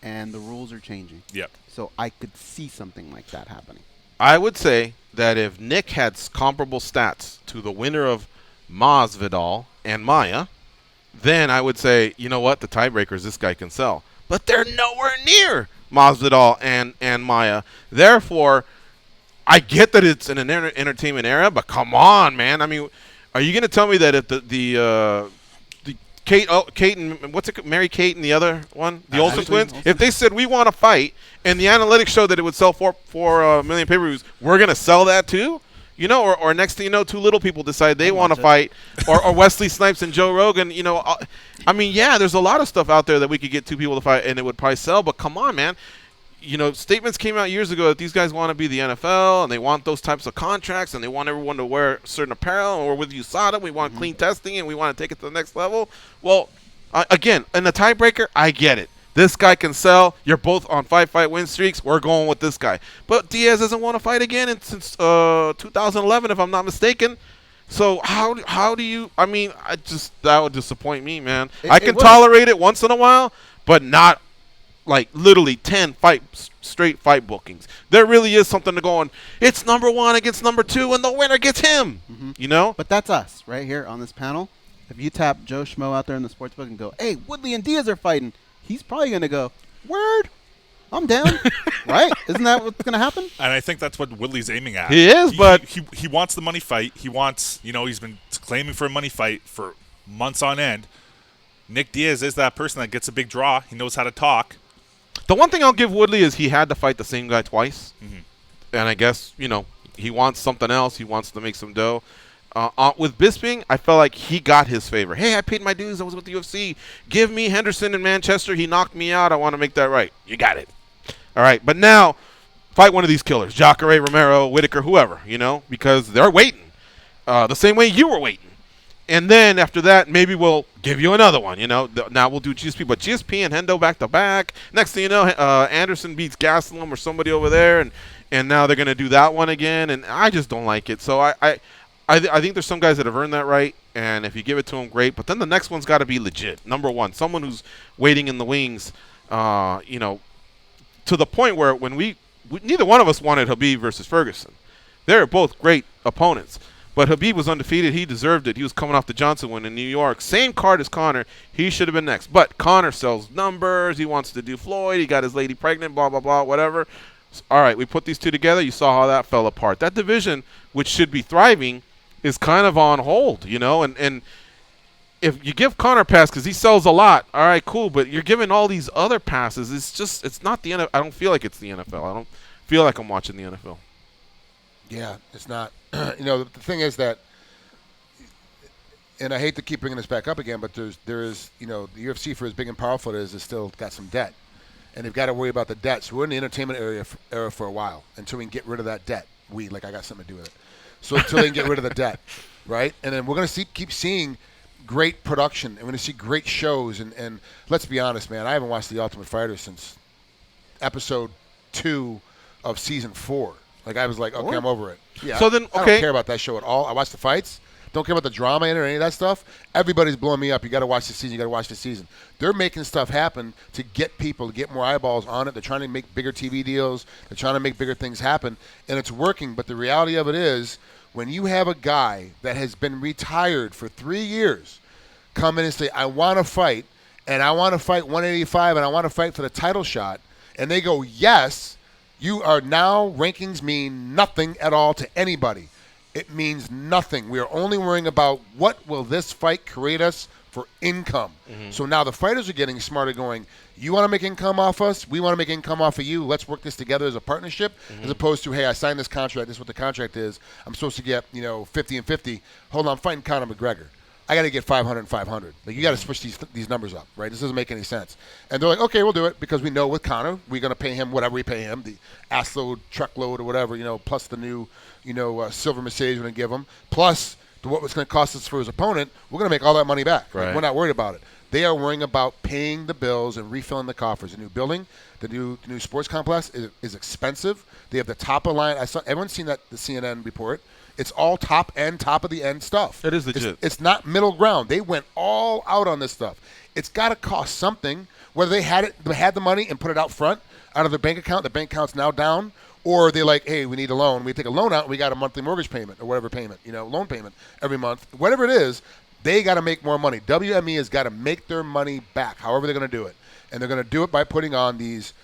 and the rules are changing. Yep. So I could see something like that happening. I would say that if Nick had comparable stats to the winner of Masvidal and Maia, then I would say, you know what, the tiebreakers, this guy can sell. But they're nowhere near Masvidal and Maia. Therefore, I get that it's in an entertainment era, but come on, man. I mean, are you going to tell me that if the Kate and Mary Kate and the other one, the Olsen twins, if they said we want to fight and the analytics showed that it would sell 4 million pay-per-views, we're going to sell that too? You know, or next thing you know, two little people decide they want to fight, or Wesley Snipes and Joe Rogan. You know, I mean, yeah, there's a lot of stuff out there that we could get two people to fight and it would probably sell, but come on, man. You know, statements came out years ago that these guys want to be the NFL and they want those types of contracts and they want everyone to wear certain apparel. Or with USADA, we want clean testing and we want to take it to the next level. Well, again, in the tiebreaker, I get it. This guy can sell. You're both on 5-fight win streaks. We're going with this guy. But Diaz doesn't want to fight again since 2011, if I'm not mistaken. So how do you? I mean, that would disappoint me, man. I can tolerate it once in a while, but not like literally 10 straight fight bookings. There really is something to go on. It's number 1 against number 2, and the winner gets him. You know? But that's us right here on this panel. If you tap Joe Schmo out there in the sports book and go, hey, Woodley and Diaz are fighting, he's probably going to go, word, I'm down. Right? Isn't that what's going to happen? And I think that's what Woodley's aiming at. He is, but he wants the money fight. He wants, he's been claiming for a money fight for months on end. Nick Diaz is that person that gets a big draw. He knows how to talk. The one thing I'll give Woodley is he had to fight the same guy twice. And I guess, he wants something else. He wants to make some dough. With Bisping, I felt like he got his favor. Hey, I paid my dues. I was with the UFC. Give me Henderson in Manchester. He knocked me out. I want to make that right. You got it. All right. But now, fight one of these killers. Jacare, Romero, Whitaker, whoever, because they're waiting. The same way you were waiting. And then after that, maybe we'll give you another one, Now we'll do GSP. But GSP and Hendo back-to-back. Next thing you know, Anderson beats Gastelum or somebody over there. And now they're going to do that one again. And I just don't like it. So I think there's some guys that have earned that right. And if you give it to them, great. But then the next one's got to be legit. Number 1, someone who's waiting in the wings, to the point where when we neither one of us wanted Khabib versus Ferguson. They're both great opponents. But Khabib was undefeated. He deserved it. He was coming off the Johnson win in New York. Same card as Conor. He should have been next. But Conor sells numbers. He wants to do Floyd. He got his lady pregnant, blah, blah, blah, whatever. All right, we put these two together. You saw how that fell apart. That division, which should be thriving, is kind of on hold, And if you give Conor a pass because he sells a lot, all right, cool. But you're giving all these other passes. It's not the NFL. I don't feel like it's the NFL. I don't feel like I'm watching the NFL. Yeah, it's not. The thing is that, and I hate to keep bringing this back up again, but there is, the UFC, for as big and powerful it is still got some debt. And they've got to worry about the debt. So we're in the entertainment era for a while until we can get rid of that debt. I got something to do with it. So until they can get rid of the debt, right? And then we're going to keep seeing great production. And we're going to see great shows. And let's be honest, man, I haven't watched The Ultimate Fighter since episode 2 of season 4. Like, I was like, okay, I'm over it. Yeah. So then, okay. I don't care about that show at all. I watch the fights. Don't care about the drama in it or any of that stuff. Everybody's blowing me up. You got to watch the season. You got to watch the season. They're making stuff happen to get people, to get more eyeballs on it. They're trying to make bigger TV deals. They're trying to make bigger things happen, and it's working. But the reality of it is, when you have a guy that has been retired for 3 years come in and say, I want to fight, and I want to fight 185, and I want to fight for the title shot, and they go, yes, you are now, rankings mean nothing at all to anybody. It means nothing. We are only worrying about what will this fight create us for income. So now the fighters are getting smarter, going, you want to make income off us? We want to make income off of you. Let's work this together as a partnership, as opposed to, hey, I signed this contract. This is what the contract is. I'm supposed to get 50 and 50. Hold on, I'm fighting Conor McGregor. I got to get 500 and 500. Like, you got to switch these numbers up, right? This doesn't make any sense. And they're like, okay, we'll do it, because we know with Conor, we're going to pay him whatever we pay him, the ass load, truckload, or whatever, plus the new, silver Mercedes we're going to give him, plus what was going to cost us for his opponent. We're going to make all that money back. Right. We're not worried about it. They are worrying about paying the bills and refilling the coffers. The new building, the new sports complex is expensive. They have the top of line. Everyone's seen the CNN report. It's all top of the end stuff. It is legit. It's not middle ground. They went all out on this stuff. It's got to cost something. Whether they had the money and put it out front out of their bank account, the bank account's now down, or they're like, hey, we need a loan. We take a loan out and we got a monthly mortgage payment or whatever payment, loan payment every month. Whatever it is, they got to make more money. WME has got to make their money back, however they're going to do it. And they're going to do it by putting on these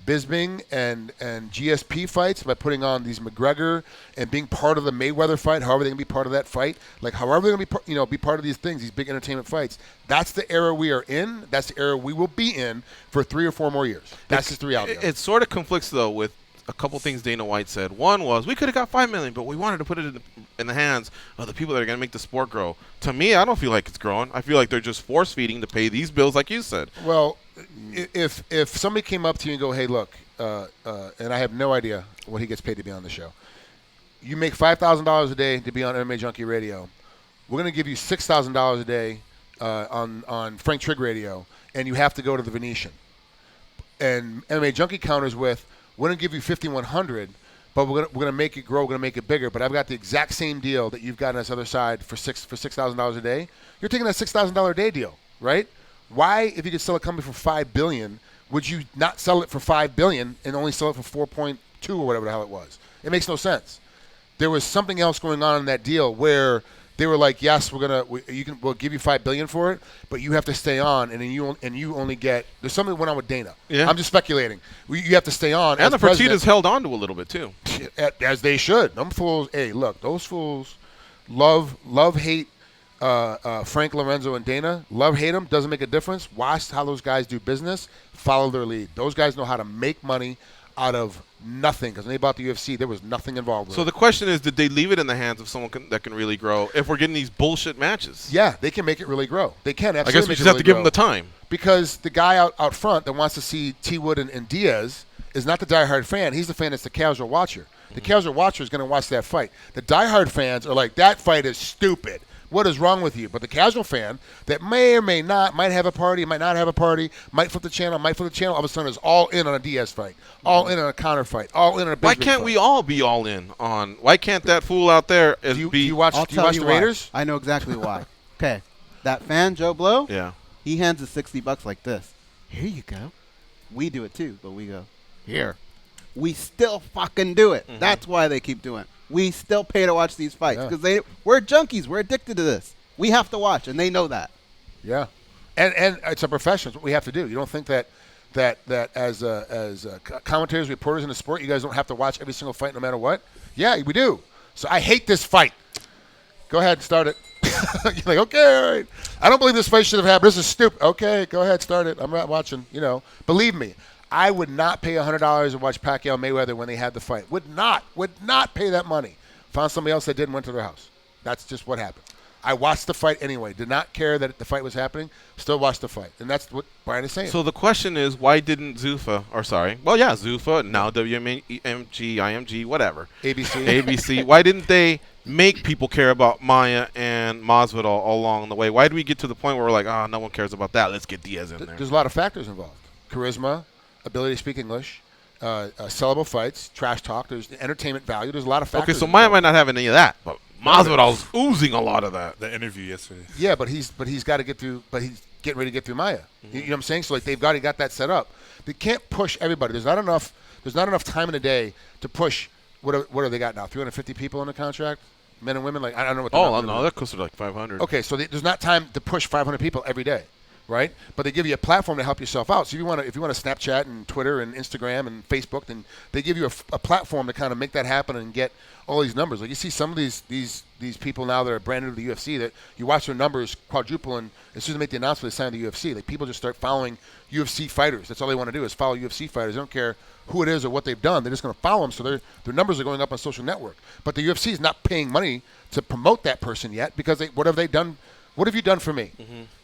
Bisping and GSP fights, by putting on these McGregor and being part of the Mayweather fight, however they're going to be part of that fight. Like, however they're going to be part of these things, these big entertainment fights. That's the era we are in. That's the era we will be in for 3 or 4 more years. That's just the reality. It sort of conflicts, though, with a couple things Dana White said. One was, we could have got $5 million, but we wanted to put it in the hands of the people that are going to make the sport grow. To me, I don't feel like it's growing. I feel like they're just force-feeding to pay these bills, like you said. Well, if somebody came up to you and go, hey, look, and I have no idea what he gets paid to be on the show. You make $5,000 a day to be on MMAjunkie Radio. We're going to give you $6,000 a day on Frank Trigg Radio, and you have to go to the Venetian. And MMAjunkie counters with, we're going to give you $5,100, but we're going to make it grow. We're going to make it bigger. But I've got the exact same deal that you've got on this other side for $6,000 a day. You're taking that $6,000 a day deal, right? Why, if you could sell a company for $5 billion, would you not sell it for $5 billion and only sell it for 4.2 or whatever the hell it was? It makes no sense. There was something else going on in that deal where they were like, yes, we'll give you $5 billion for it, but you have to stay on, and then you only get. There's something that went on with Dana. Yeah. I'm just speculating. You have to stay on. And the Fertittas held on to a little bit too, as they should. Them fools. Hey, look, those fools hate Frank Lorenzo and Dana. Hate them. Doesn't make a difference. Watch how those guys do business. Follow their lead. Those guys know how to make money out of nothing, because when they bought the UFC, there was nothing involved with it. So the question is, did they leave it in the hands of someone that can really grow if we're getting these bullshit matches? Yeah, they can make it really grow. They can absolutely. I guess we just have to give them the time. Because the guy out front that wants to see T. Wood and Diaz is not the diehard fan. He's the fan that's the casual watcher. The casual watcher is going to watch that fight. The diehard fans are like, that fight is stupid. What is wrong with you? But the casual fan that may or may not, might have a party, might not have a party, might flip the channel, all of a sudden is all in on a Diaz fight, all in on a Conor fight, all in on a Bisping Why can't fight. we all be all in on? Why can't that fool out there Do you watch the Raiders? I know exactly why. Okay, that fan, Joe Blow, yeah, he hands us $60 like this. Here you go. We do it too, but we go, here. We still fucking do it. That's why they keep doing it. We still pay to watch these fights because we're junkies. We're addicted to this. We have to watch, and they know that. Yeah, and it's a profession. It's what we have to do. You don't think that as commentators, reporters in the sport, you guys don't have to watch every single fight no matter what? Yeah, we do. So I hate this fight. Go ahead, start it. You're like, okay, all right. I don't believe this fight should have happened. This is stupid. Okay, go ahead, start it. I'm not watching. Believe me. I would not pay $100 to watch Pacquiao Mayweather when they had the fight. Would not pay that money. Found somebody else that did and went to their house. That's just what happened. I watched the fight anyway. Did not care that the fight was happening. Still watched the fight. And that's what Brian is saying. So the question is, why didn't Zuffa, now WMG, IMG, whatever. ABC. Why didn't they make people care about Maia and Masvidal along the way? Why did we get to the point where we're like, no one cares about that. Let's get Diaz in there. There's a lot of factors involved. Charisma, ability to speak English, sellable fights, trash talk. There's entertainment value. There's a lot of factors. Okay, so Maia might not have any of that, but Masvidal's oozing a lot of that. The interview yesterday. Yeah, but he's got to get through. But he's getting ready to get through Maia. You know what I'm saying? So like they've got that set up. They can't push everybody. There's not enough time in the day to push. What do they got now? 350 people in the contract, men and women. Like I don't know what. No, they're closer to like 500. Okay, so there's not time to push 500 people every day. right? But they give you a platform to help yourself out. So if you want to Snapchat and Twitter and Instagram and Facebook, then they give you a platform to kind of make that happen and get all these numbers. Like you see some of these people now that are brand new to the UFC that you watch their numbers quadruple, and as soon as they make the announcement, they sign the UFC. Like people just start following UFC fighters. That's all they want to do is follow UFC fighters. They don't care who it is or what they've done. They're just going to follow them, so their numbers are going up on social network. But the UFC is not paying money to promote that person yet because what have they done? What have you done for me?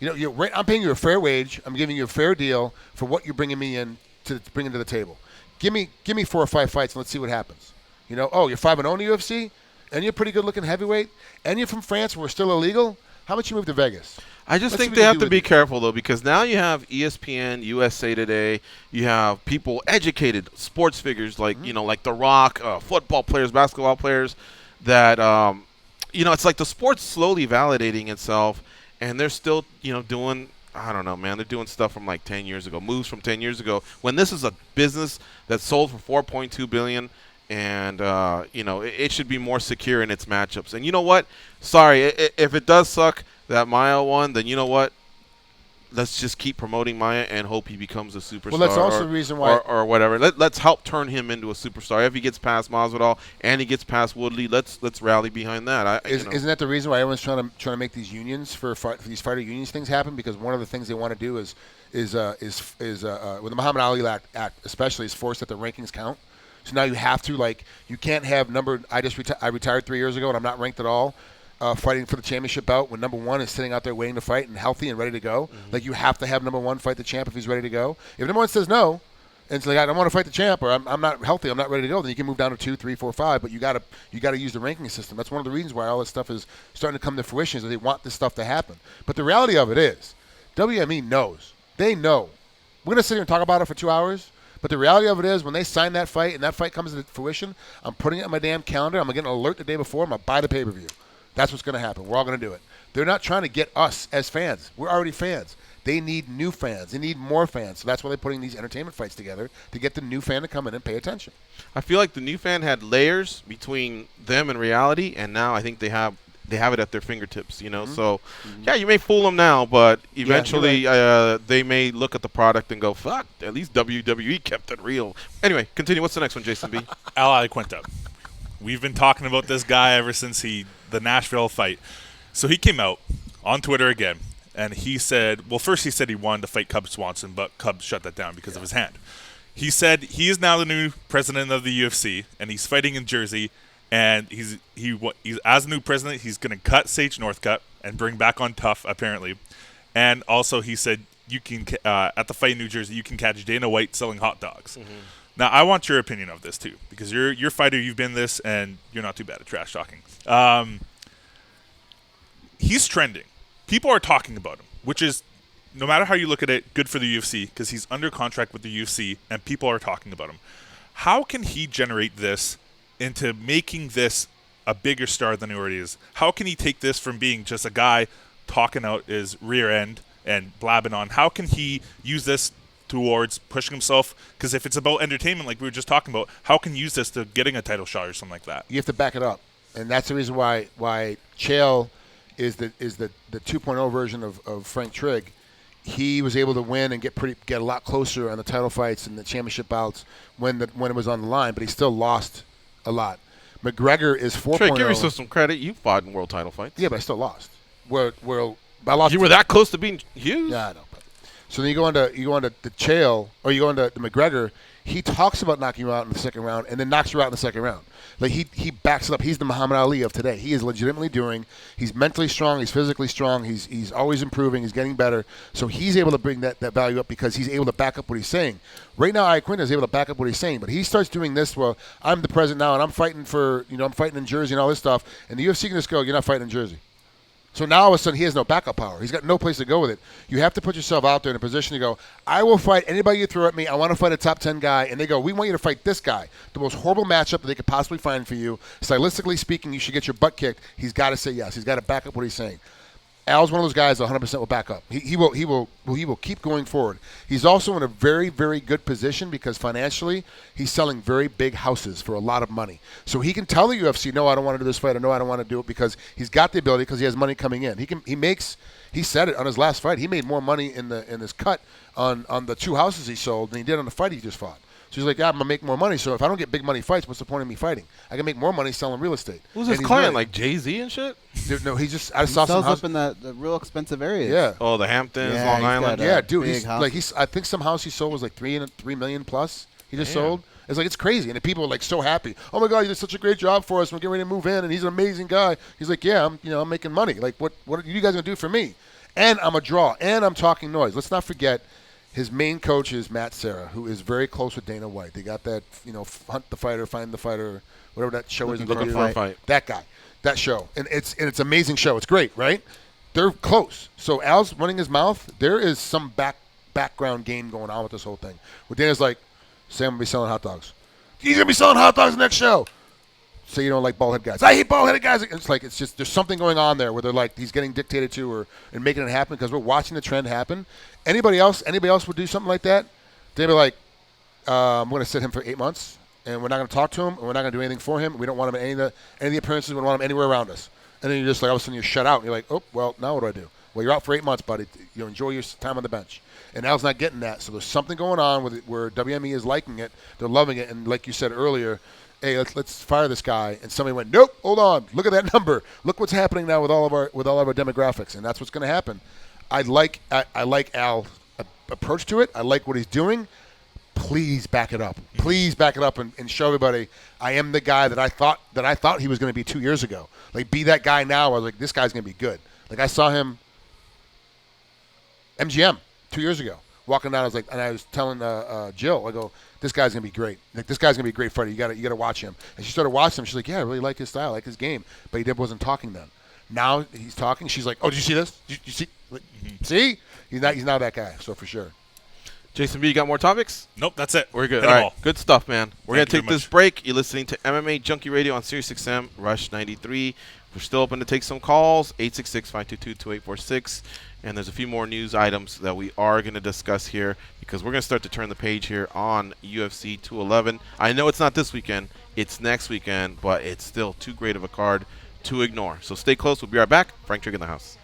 Mm-hmm. I'm paying you a fair wage. I'm giving you a fair deal for what you're bringing me in to bring into the table. Give me 4 or 5 fights and let's see what happens. You're 5-0 in the UFC, and you're a pretty good-looking heavyweight, and you're from France where we're still illegal. How about you move to Vegas? I just think they have to be careful, though, because now you have ESPN, USA Today. You have people, educated sports figures like, like The Rock, football players, basketball players that it's like the sport's slowly validating itself, and they're still, doing, I don't know, man, they're doing stuff from like 10 years ago, moves from 10 years ago, when this is a business that sold for $4.2 billion, and, it should be more secure in its matchups. And you know what? Sorry, if it does suck that Maia won, then you know what? Let's just keep promoting Maia and hope he becomes a superstar. Well, that's also the reason why. Or whatever. Let's help turn him into a superstar. If he gets past Masvidal and he gets past Woodley, let's rally behind that. Isn't that the reason why everyone's trying to make these unions for these fighter unions things happen? Because one of the things they want to do is with the Muhammad Ali Act, especially, is forced that the rankings count. So now you have to you can't have numbered. I retired 3 years ago and I'm not ranked at all. Fighting for the championship belt when number one is sitting out there waiting to fight and healthy and ready to go. Mm-hmm. Like you have to have number one fight the champ if he's ready to go. If number one says no, and it's like I don't want to fight the champ or I'm not healthy, I'm not ready to go, then you can move down to 2, 3, 4, 5. But you got to use the ranking system. That's one of the reasons why all this stuff is starting to come to fruition is that they want this stuff to happen. But the reality of it is, WME knows. They know. We're gonna sit here and talk about it for 2 hours. But the reality of it is, when they sign that fight and that fight comes to fruition, I'm putting it on my damn calendar. I'm gonna get an alert the day before. I'm gonna buy the pay-per-view. That's what's going to happen. We're all going to do it. They're not trying to get us as fans. We're already fans. They need new fans. They need more fans. So that's why they're putting these entertainment fights together to get the new fan to come in and pay attention. I feel like the new fan had layers between them and reality, and now I think they have it at their fingertips. Mm-hmm. So yeah, you may fool them now, but eventually they may look at the product and go, "Fuck! At least WWE kept it real." Anyway, continue. What's the next one, Jason B? Al Iaquinta. We've been talking about this guy ever since the Nashville fight. So he came out on Twitter again, and he said, first he said he wanted to fight Cub Swanson, but Cub shut that down because of his hand. He said he is now the new president of the UFC, and he's fighting in Jersey, and he's as a new president, he's going to cut Sage Northcutt and bring back on Tough, apparently. And also he said you can at the fight in New Jersey, you can catch Dana White selling hot dogs. Mm-hmm. Now, I want your opinion of this, too, because you're a fighter, you've been this, and you're not too bad at trash talking. He's trending. People are talking about him, which is, no matter how you look at it, good for the UFC, because he's under contract with the UFC, and people are talking about him. How can he generate this into making this a bigger star than he already is? How can he take this from being just a guy talking out his rear end and blabbing on? How can he use this towards pushing himself? Because if it's about entertainment, like we were just talking about, how can you use this to getting a title shot or something like that? You have to back it up, and that's the reason why Chael is the 2.0 version of Frank Trigg. He was able to win and get a lot closer on the title fights and the championship bouts when it was on the line, but he still lost a lot. McGregor is 4.0. Trigg, give yourself some credit. You fought in world title fights. Yeah, but I still lost. I lost. You were that close to being huge. Yeah, I know. So then you go on to the Chael, or you go on to the McGregor. He talks about knocking you out in the second round and then knocks you out in the second round. Like he backs it up. He's the Muhammad Ali of today. He is legitimately he's mentally strong, he's physically strong, he's always improving, he's getting better. So he's able to bring that value up because he's able to back up what he's saying. Right now, Iaquinta is able to back up what he's saying, but he starts doing this, well, I'm the president now and I'm fighting I'm fighting in Jersey and all this stuff, and the UFC can just go, you're not fighting in Jersey. So now all of a sudden he has no backup power. He's got no place to go with it. You have to put yourself out there in a position to go, I will fight anybody you throw at me. I want to fight a top 10 guy. And they go, we want you to fight this guy. The most horrible matchup that they could possibly find for you. Stylistically speaking, you should get your butt kicked. He's got to say yes. He's got to back up what he's saying. Al's one of those guys that 100% will back up. He will keep going forward. He's also in a very, very good position because financially he's selling very big houses for a lot of money. So he can tell the UFC, no, I don't want to do this fight, or no, I don't want to do it, because he's got the ability because he has money coming in. He makes He said it on his last fight. He made more money in his cut on the 2 houses he sold than he did on the fight he just fought. So he's like, yeah, I'm going to make more money. So if I don't get big money fights, what's the point of me fighting? I can make more money selling real estate. Who's his client, like Jay-Z and shit? No, he just He sells up in the real expensive areas. Yeah. Oh, the Hamptons, Yeah, Long he's Island. got Yeah, dude. big I think some house he sold was like $3 million plus. He just Damn. sold. It's like, it's crazy, and the people are like so happy. Oh my God, you did such a great job for us. We're getting ready to move in, and he's an amazing guy. He's like, yeah, I'm making money. Like, what are you guys gonna do for me? And I'm a draw, and I'm talking noise. Let's not forget, his main coach is Matt Serra, who is very close with Dana White. They got that, Hunt the Fighter, Find the Fighter, whatever that show is. Looking for a fight. That guy, that show, and it's an amazing show. It's great, right? They're close. So Al's running his mouth. There is some background game going on with this whole thing. Where Dana's like, Sam will be selling hot dogs. He's gonna be selling hot dogs next show. Say you don't like bald-headed guys. I hate bald-headed guys. It's just there's something going on there where they're like he's getting dictated to and making it happen because we're watching the trend happen. Anybody else would do something like that? They'd be like, I'm going to sit him for 8 months, and we're not going to talk to him, and we're not going to do anything for him. We don't want him at any of the appearances. We don't want him anywhere around us. And then you're just like all of a sudden you're shut out. And you're like, oh well, now what do I do? Well, you're out for 8 months, buddy. You enjoy your time on the bench. And Al's not getting that, so there's something going on with it where WME is liking it, they're loving it, and like you said earlier, hey, let's fire this guy. And somebody went, nope, hold on, look at that number. Look what's happening now with all of our demographics, and that's what's going to happen. I like Al's approach to it. I like what he's doing. Please back it up. Please back it up and show everybody I am the guy that I thought he was going to be 2 years ago. Like, be that guy now. I was like, this guy's going to be good. Like, I saw him MGM 2 years ago walking down. I was like, and I was telling Jill, I go, this guy's gonna be great. Like, this guy's gonna be a great fighter. You gotta watch him. And she started watching him. She's like, yeah, I really like his style, I like his game. But he wasn't talking then. Now he's talking. She's like, oh, did you see this? Did you see? Like, see? He's now that guy. So for sure. Jason B, you got more topics? Nope, that's it. We're good. Hit All 'em right, good stuff, man. We're Thank going you to take this break. You're listening to MMA Junkie Radio on SiriusXM, Rush 93. We're still open to take some calls, 866-522-2846. And there's a few more news items that we are going to discuss here because we're going to start to turn the page here on UFC 211. I know it's not this weekend. It's next weekend, but it's still too great of a card to ignore. So stay close. We'll be right back. Frank Trigg in the house.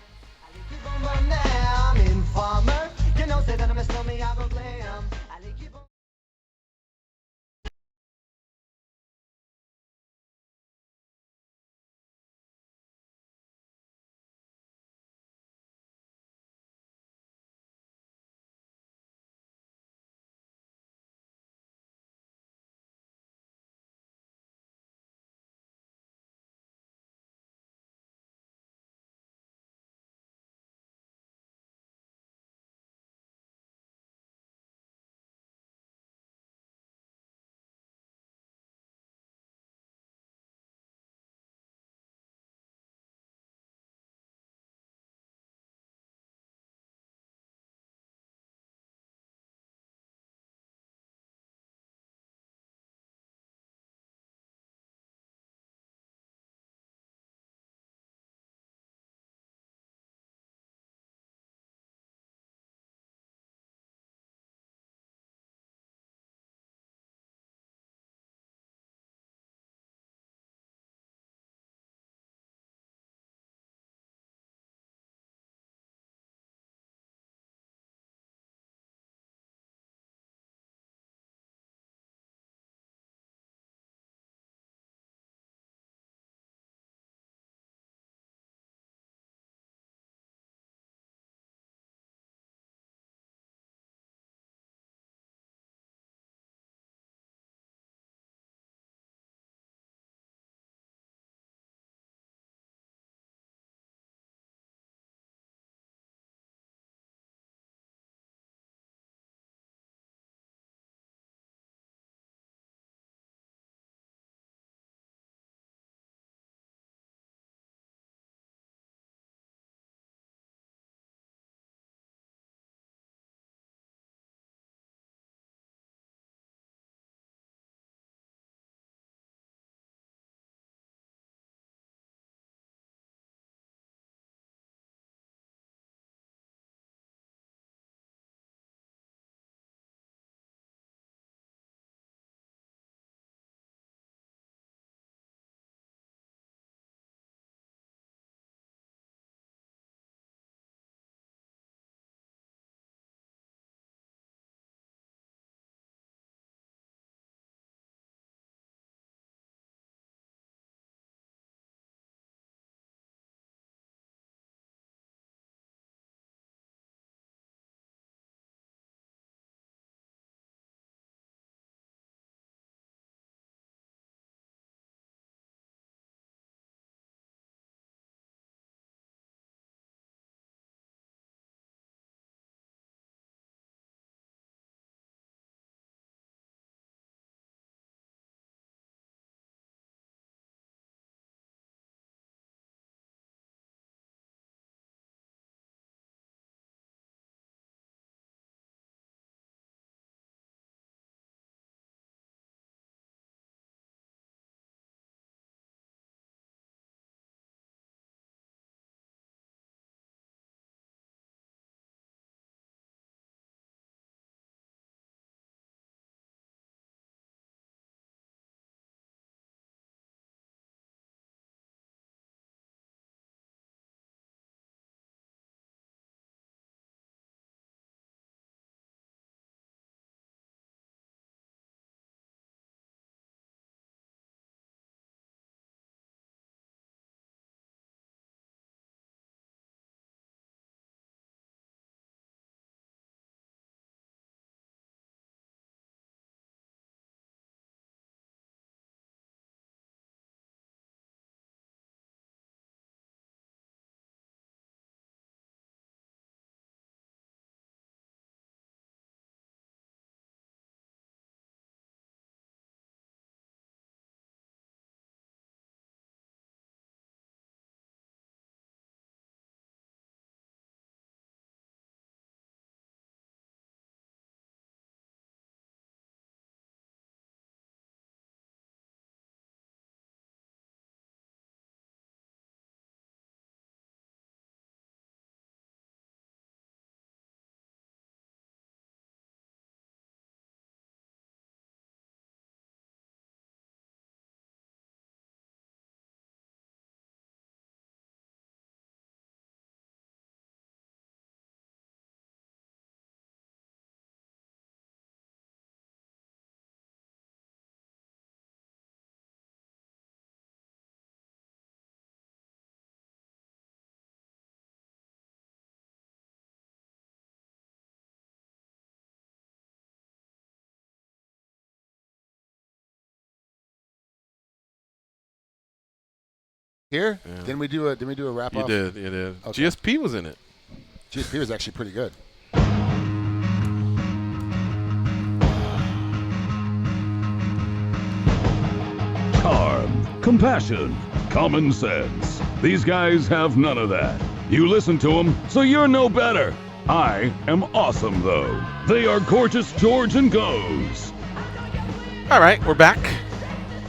Here? Yeah. Didn't we do a wrap You off? did. Okay. GSP was in it. GSP was actually pretty good. Charm, compassion, common sense. These guys have none of that. You listen to them, so you're no better. I am awesome, though. They are Gorgeous George and Goes. All right, we're back.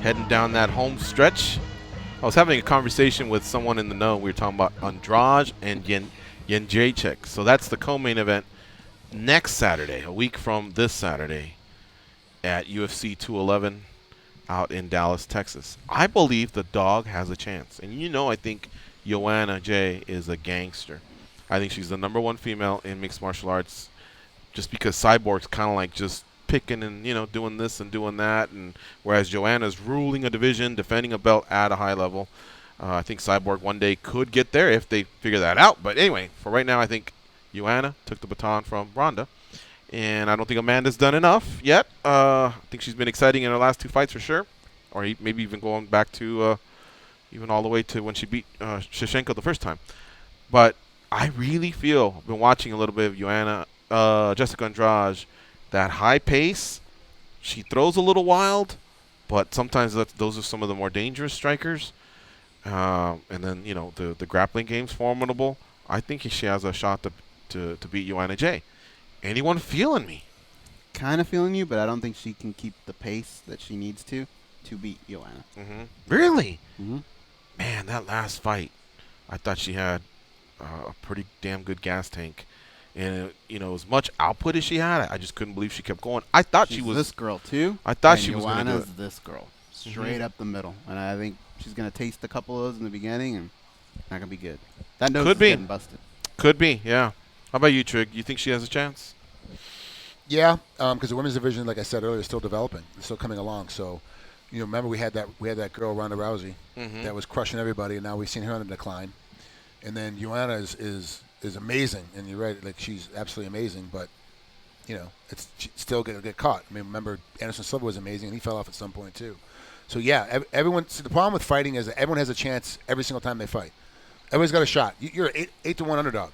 Heading down that home stretch. I was having a conversation with someone in the know. We were talking about Andrade and Jędrzejczyk. So that's the co-main event next Saturday, a week from this Saturday, at UFC 211 out in Dallas, Texas. I believe the dog has a chance. And I think Joanna J is a gangster. I think she's the #1 female in mixed martial arts just because Cyborg's kind of like just picking and, doing this and doing that. And whereas Joanna's ruling a division, defending a belt at a high level. I think Cyborg one day could get there if they figure that out. But anyway, for right now, I think Joanna took the baton from Ronda. And I don't think Amanda's done enough yet. I think she's been exciting in her last 2 fights for sure. Or maybe even going back to even all the way to when she beat Shevchenko the first time. But I really feel, I've been watching a little bit of Joanna, Jessica Andrade, that high pace, she throws a little wild, but sometimes those are some of the more dangerous strikers. And then, the grappling game's formidable. I think she has a shot to beat Joanna J. Anyone feeling me? Kind of feeling you, but I don't think she can keep the pace that she needs to beat Joanna. Mm-hmm. Really? Mm-hmm. Man, that last fight, I thought she had a pretty damn good gas tank. And, as much output as she had, I just couldn't believe she kept going. I thought she was this girl, too. I thought she was going to do Joanna's it. this girl. Straight up the middle. And I think she's going to taste a couple of those in the beginning and not going to be good. That nose is getting busted. Could be, yeah. How about you, Trigg? You think she has a chance? Yeah, because the women's division, like I said earlier, is still developing. It's still coming along. So, remember we had that girl Ronda Rousey that was crushing everybody, and now we've seen her on a decline. And then Joanna is amazing, and you're right, like she's absolutely amazing. But it's still going to get caught. I mean, remember Anderson Silva was amazing, and he fell off at some point too. So yeah, everyone. See, the problem with fighting is that everyone has a chance every single time they fight. Everyone's got a shot. You're an 8-1 underdog.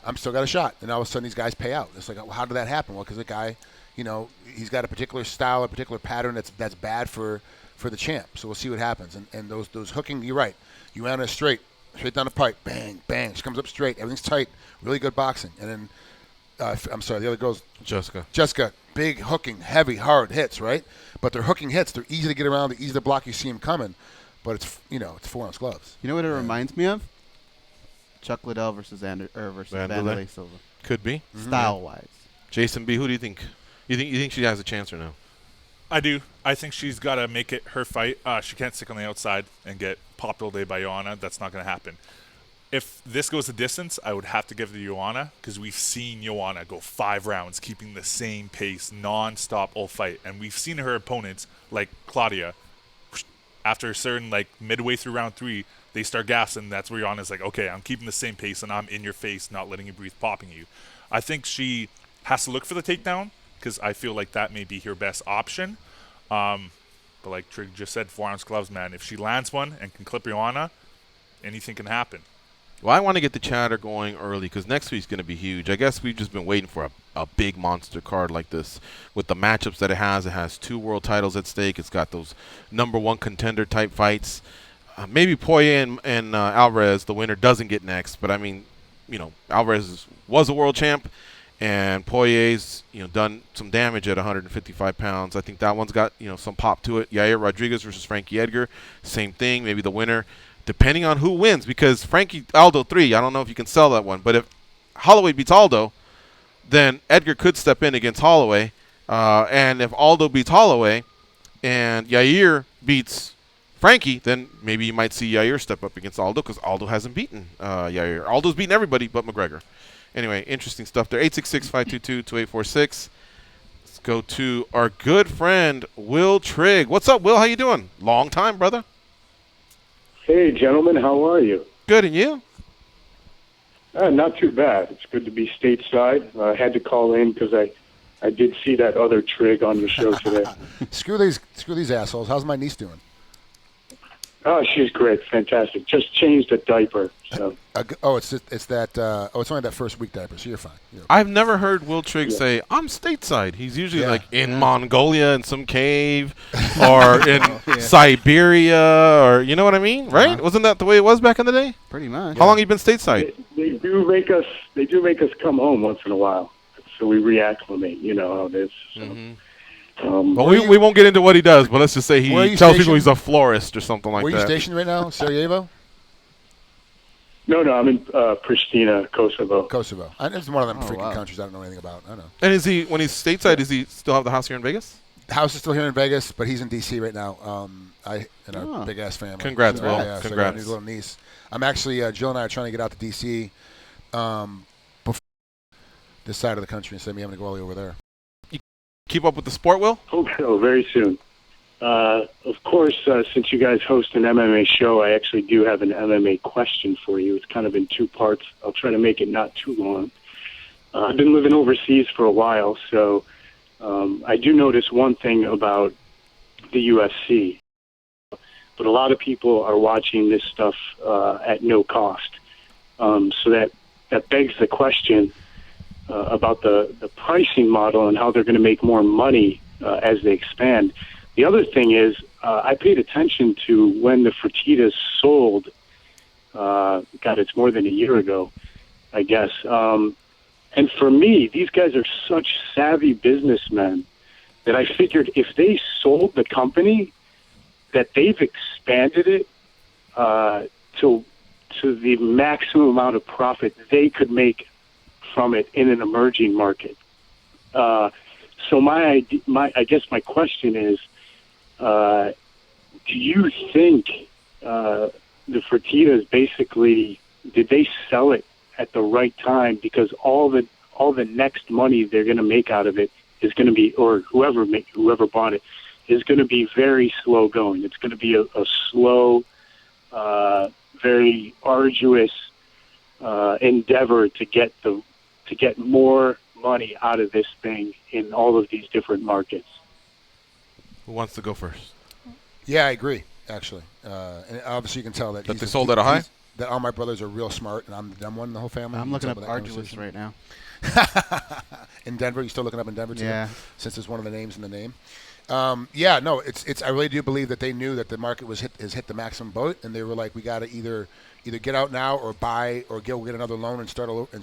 I'm still got a shot, and all of a sudden these guys pay out. It's like, well, how did that happen? Well, because the guy, he's got a particular style, a particular pattern that's bad for the champ. So we'll see what happens. And those hooking, you're right. Joanna is straight down the pipe, bang, bang. She comes up straight. Everything's tight. Really good boxing. And then, I'm sorry, the other girl's Jessica, big hooking, heavy, hard hits, right? But they're hooking hits. They're easy to get around. They're easy to block. You see them coming. But it's 4-ounce gloves. You know what it reminds me of? Chuck Liddell versus Vanderlei Silva. Could be. Style-wise. Jason B., who do you think? You think she has a chance or no? I do. I think she's got to make it her fight. She can't stick on the outside and get popped all day by Joanna. That's not going to happen. If this goes the distance, I would have to give it to Joanna because we've seen Joanna go 5 rounds, keeping the same pace, non-stop all fight. And we've seen her opponents, like Claudia, after a certain, midway through round 3, they start gassing. That's where Joanna's like, okay, I'm keeping the same pace, and I'm in your face, not letting you breathe, popping you. I think she has to look for the takedown because I feel like that may be her best option. But like Trigg just said, 4-ounce gloves, man. If she lands one and can clip Joanna, anything can happen. Well, I want to get the chatter going early because next week's going to be huge. I guess we've just been waiting for a big monster card like this. With the matchups that it has 2 world titles at stake. It's got those #1 contender type fights. Maybe Poirier and Alvarez, the winner, doesn't get next. But, I mean, Alvarez was a world champ, and Poirier's, done some damage at 155 pounds. I think that one's got, some pop to it. Yair Rodriguez versus Frankie Edgar, same thing. Maybe the winner, depending on who wins, because Frankie Aldo 3, I don't know if you can sell that one. But if Holloway beats Aldo, then Edgar could step in against Holloway. And if Aldo beats Holloway and Yair beats Frankie, then maybe you might see Yair step up against Aldo because Aldo hasn't beaten Yair. Aldo's beaten everybody but McGregor. Anyway, interesting stuff there. 866-522-2846. Let's go to our good friend, Will Trigg. What's up, Will? How you doing? Long time, brother. Hey, gentlemen. How are you? Good, and you? Not too bad. It's good to be stateside. I had to call in because I did see that other Trigg on your show today. Screw these assholes. How's my niece doing? Oh, she's great, fantastic. Just changed a diaper. So. It's only that first week diaper, so you're fine. I've never heard Will Trigg say, I'm stateside. He's usually in Mongolia in some cave or in Siberia or, you know what I mean? Right? Wasn't that the way it was back in the day? Pretty much. How long have you been stateside? They do make us come home once in a while, so we reacclimate. You know how it is. So. Well, we won't get into what he does, but let's just say he tells people he's a florist or something like that. Where are you stationed right now, Sarajevo? No, I'm in Pristina, Kosovo. Kosovo. It's one of them freaking countries I don't know anything about. I know. And when he's stateside, does he still have the house here in Vegas? The house is still here in Vegas, but he's in D.C. right now. Our big-ass family. Congrats, so, Will. Congrats. So I got his little niece. I'm actually, Jill and I are trying to get out to D.C. Before this side of the country, instead of me having to go all the way over there. You keep up with the sport, Will? Hope so, very soon. Of course, since you guys host an MMA show, I actually do have an MMA question for you. It's kind of in two parts. I'll try to make it not too long. I've been living overseas for a while, so I do notice one thing about the UFC. But a lot of people are watching this stuff at no cost. So that begs the question about the pricing model and how they're going to make more money as they expand. The other thing is, I paid attention to when the Fertittas sold. It's more than a year ago, I guess. And for me, these guys are such savvy businessmen that I figured if they sold the company, that they've expanded it to the maximum amount of profit they could make from it in an emerging market. So I guess my question is, do you think the Fertittas basically, did they sell it at the right time? Because all the next money they're going to make out of it is going to be, or whoever bought it, is going to be very slow going. It's going to be a slow, very arduous endeavor to get more money out of this thing in all of these different markets. Who wants to go first? Yeah, I agree, actually. And obviously you can tell that they sold at a high? That all my brothers are real smart, and I'm the dumb one in the whole family. I'm looking up arduous right now. In Denver? You still looking up in Denver, too? Yeah. Since it's one of the names in the name. It's. I really do believe that they knew that the market has hit the maximum boat, and they were like, we got to either get out now or buy or get another loan and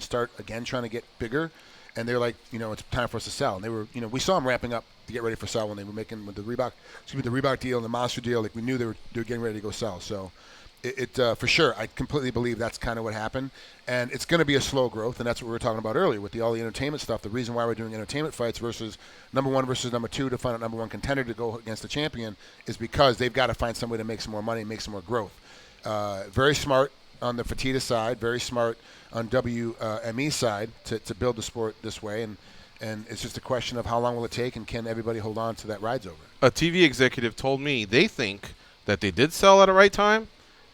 start again trying to get bigger. And they're like, it's time for us to sell. And they were, we saw them ramping up to get ready for sell when they were making with the Reebok deal and the Monster deal. Like we knew they were getting ready to go sell. So it for sure, I completely believe that's kind of what happened. And it's going to be a slow growth, and that's what we were talking about earlier with all the entertainment stuff. The reason why we're doing entertainment fights versus number one versus number two to find a number one contender to go against the champion is because they've got to find some way to make some more money and make some more growth. Very smart on the Fertitta side, very smart on WME side to build the sport this way, and it's just a question of how long will it take, and can everybody hold on to that ride's over. A TV executive told me they think that they did sell at the right time,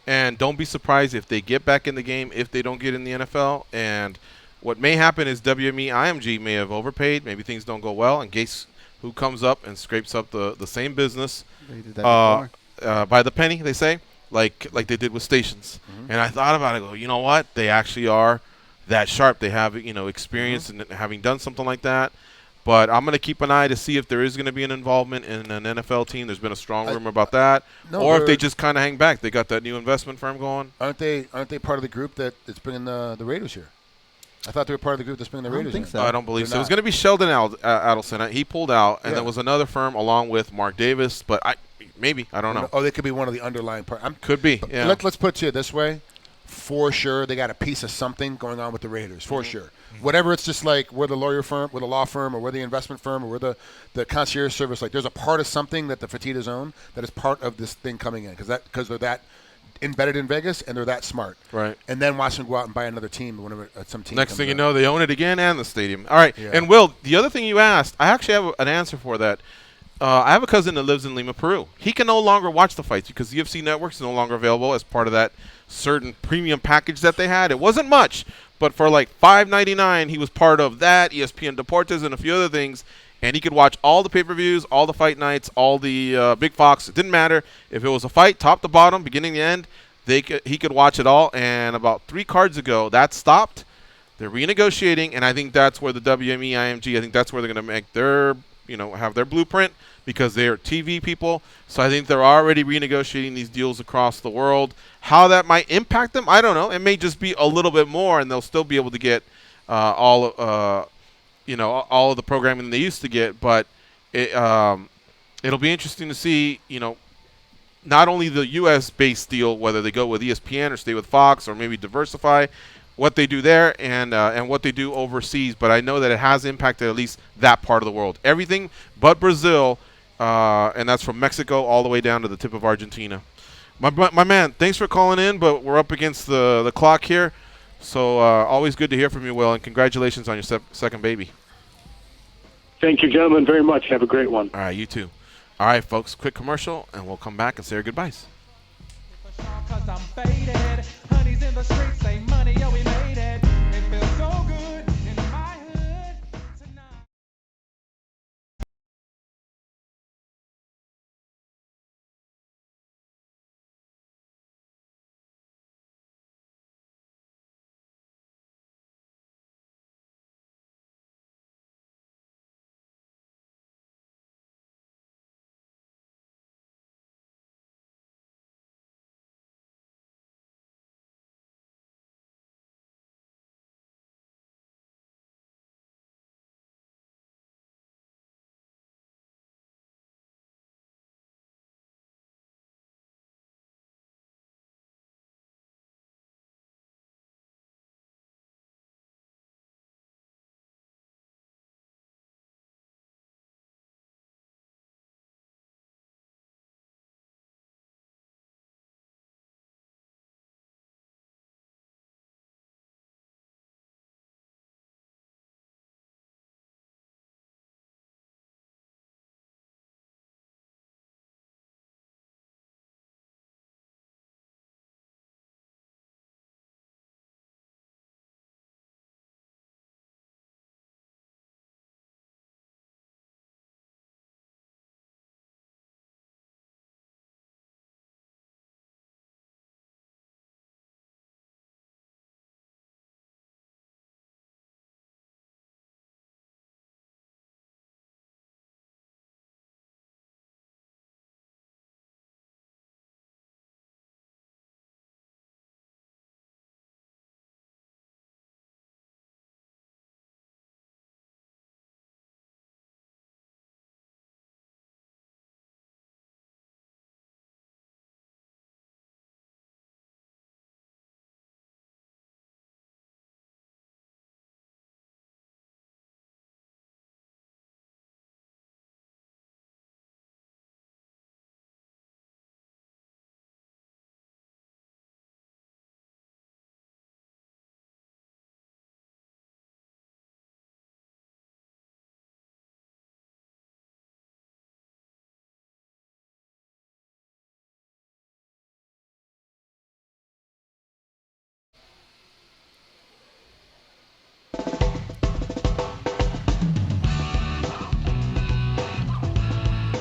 and don't be surprised if they get back in the game if they don't get in the NFL. And what may happen is WME IMG may have overpaid. Maybe things don't go well, and guess who comes up and scrapes up the same business They did that before. by the penny, they say. Like they did with stations. Mm-hmm. And I thought about it, you know what? They actually are that sharp. They have, experience in having done something like that. But I'm going to keep an eye to see if there is going to be an involvement in an NFL team. There's been a strong rumor about that. Or if they just kind of hang back. They got that new investment firm going. Aren't they part of the group that's bringing the Raiders here? I thought they were part of the group that's bringing the Raiders think in. so. I don't believe so. It was going to be Sheldon Adelson. He pulled out, and there was another firm along with Mark Davis. But maybe. I don't know. Oh, they could be one of the underlying parts. Could be, yeah. Let's put it to you this way. For sure, they got a piece of something going on with the Raiders. For sure. Whatever it's just like we're the lawyer firm, we're the law firm, or we're the investment firm, or we're the concierge service. Like there's a part of something that the Fertittas own that is part of this thing coming in because they're that embedded in Vegas and they're that smart. Right. And then watch them go out and buy another team whenever some team Next comes thing you out. know, they own it again and the stadium. All right. Yeah. And, Will, the other thing you asked, I actually have an answer for that. I have a cousin that lives in Lima, Peru. He can no longer watch the fights because the UFC Network is no longer available as part of that certain premium package that they had. It wasn't much, but for like $5.99, he was part of that, ESPN Deportes, and a few other things. and he could watch all the pay-per-views, all the fight nights, all the Big Fox. It didn't matter if it was a fight, top to bottom, beginning to end. He could watch it all. And about 3 cards ago, that stopped. They're renegotiating, and I think that's where the WME, IMG, I think that's where they're going to make their, have their blueprint, because they're TV people. So I think they're already renegotiating these deals across the world. How that might impact them, I don't know. It may just be a little bit more, and they'll still be able to get all of the programming they used to get. But it'll be interesting to see, not only the U.S.-based deal, whether they go with ESPN or stay with Fox or maybe diversify, what they do there and what they do overseas. But I know that it has impacted at least that part of the world. Everything but Brazil, and that's from Mexico all the way down to the tip of Argentina. My man, thanks for calling in, but we're up against the clock here. So always good to hear from you, Will, and congratulations on your second baby. Thank you, gentlemen, very much. Have a great one. All right, you too. All right, folks, quick commercial, and we'll come back and say our goodbyes. Cause I'm faded. Honey's in the streets, say money, yo, we made it. It feels so good in my hood tonight.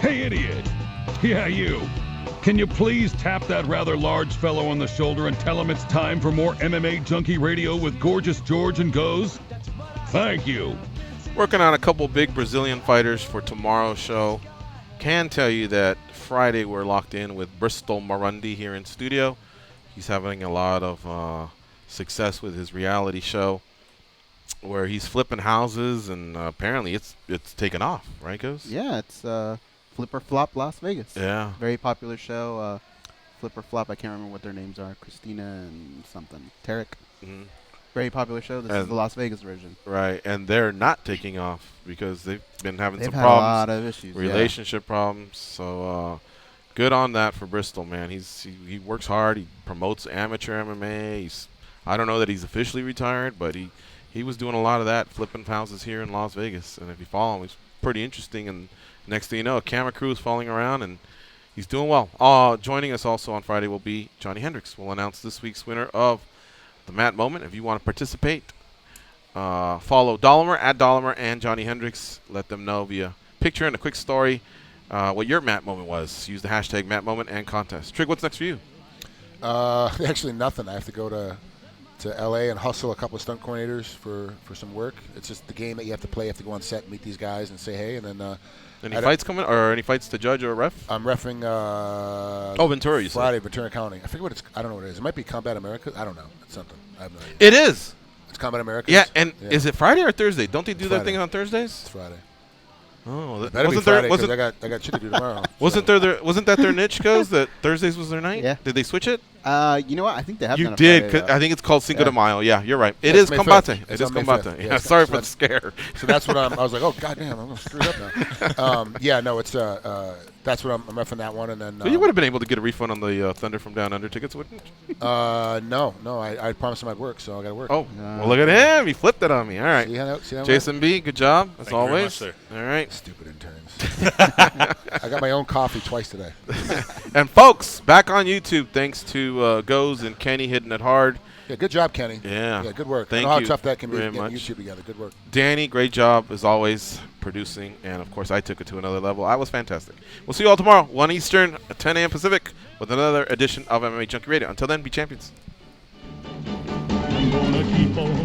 Hey, idiot! Yeah, you. Can you please tap that rather large fellow on the shoulder and tell him it's time for more MMA Junkie Radio with Gorgeous George and Goes? Thank you. Working on a couple big Brazilian fighters for tomorrow's show. Can tell you that Friday we're locked in with Bristol Marundi here in studio. He's having a lot of success with his reality show where he's flipping houses, and apparently it's taken off, right, Goes? Yeah, it's Flipper Flop Las Vegas. Yeah. Very popular show. Flipper Flop, I can't remember what their names are. Christina and something. Tarek. Mm-hmm. Very popular show. This is the Las Vegas version. Right, and they're not taking off because they've been having some had problems. A lot of issues. Relationship problems. So good on that for Bristol, man. He works hard. He promotes amateur MMA. I don't know that he's officially retired, but he was doing a lot of that, flipping houses here in Las Vegas. And if you follow him, he's pretty interesting. And next thing you know, a camera crew is following around, and he's doing well. Joining us also on Friday will be Johnny Hendricks. We'll announce this week's winner of the Matt Moment. If you want to participate, follow Dahlimer at Dahlimer and Johnny Hendricks. Let them know via picture and a quick story what your Matt moment was. Use the hashtag Matt moment and contest. Trigg, what's next for you? Actually, nothing. I have to go to L.A. and hustle a couple of stunt coordinators for some work. It's just the game that you have to play. You have to go on set and meet these guys and say hey, and then. Any fights coming, or any fights to judge or ref? I'm reffing. Ventura, you Friday, said. Ventura County. I forget what it's. I don't know what it is. It might be Combat America. I don't know. It's something. I have no idea. It is. It's Combat America. Yeah, and is it Friday or Thursday? Don't they do It's that Friday. thing on Thursdays? It's Friday. Oh, It better be Friday because I got shit to do tomorrow. Wasn't that their niche, goes that Thursdays was their night? Yeah. Did they switch it? You know what? I think they have You done a did. Friday, 'Cause I think it's called Cinco de Mayo. Yeah, you're right. It Yeah, is May Combate. 5th. It It's is on May Combate. 5th. Yeah, Yeah, sorry so for the scare. So that's what I was like, oh goddamn, I'm gonna screw it up now. Yeah, no, it's that's what I'm reffing that one, and then. So you would have been able to get a refund on the Thunder from Down Under tickets, wouldn't you? No. I promised him I'd work, so I got to work. Oh, well, look at him. He flipped it on me. All right. See how Jason B., good job, as Thank you very always. much, sir. All right. Stupid interns. I got my own coffee twice today. And, folks, back on YouTube, thanks to Goes and Kenny hitting it hard. Yeah, good job, Kenny. Yeah. Yeah, good work. Thank I know you how tough that can be very getting much. YouTube together. Good work. Danny, great job, as always, producing. And, of course, I took it to another level. I was fantastic. We'll see you all tomorrow, 1 Eastern, 10 a.m. Pacific, with another edition of MMA Junkie Radio. Until then, be champions. I'm gonna keep on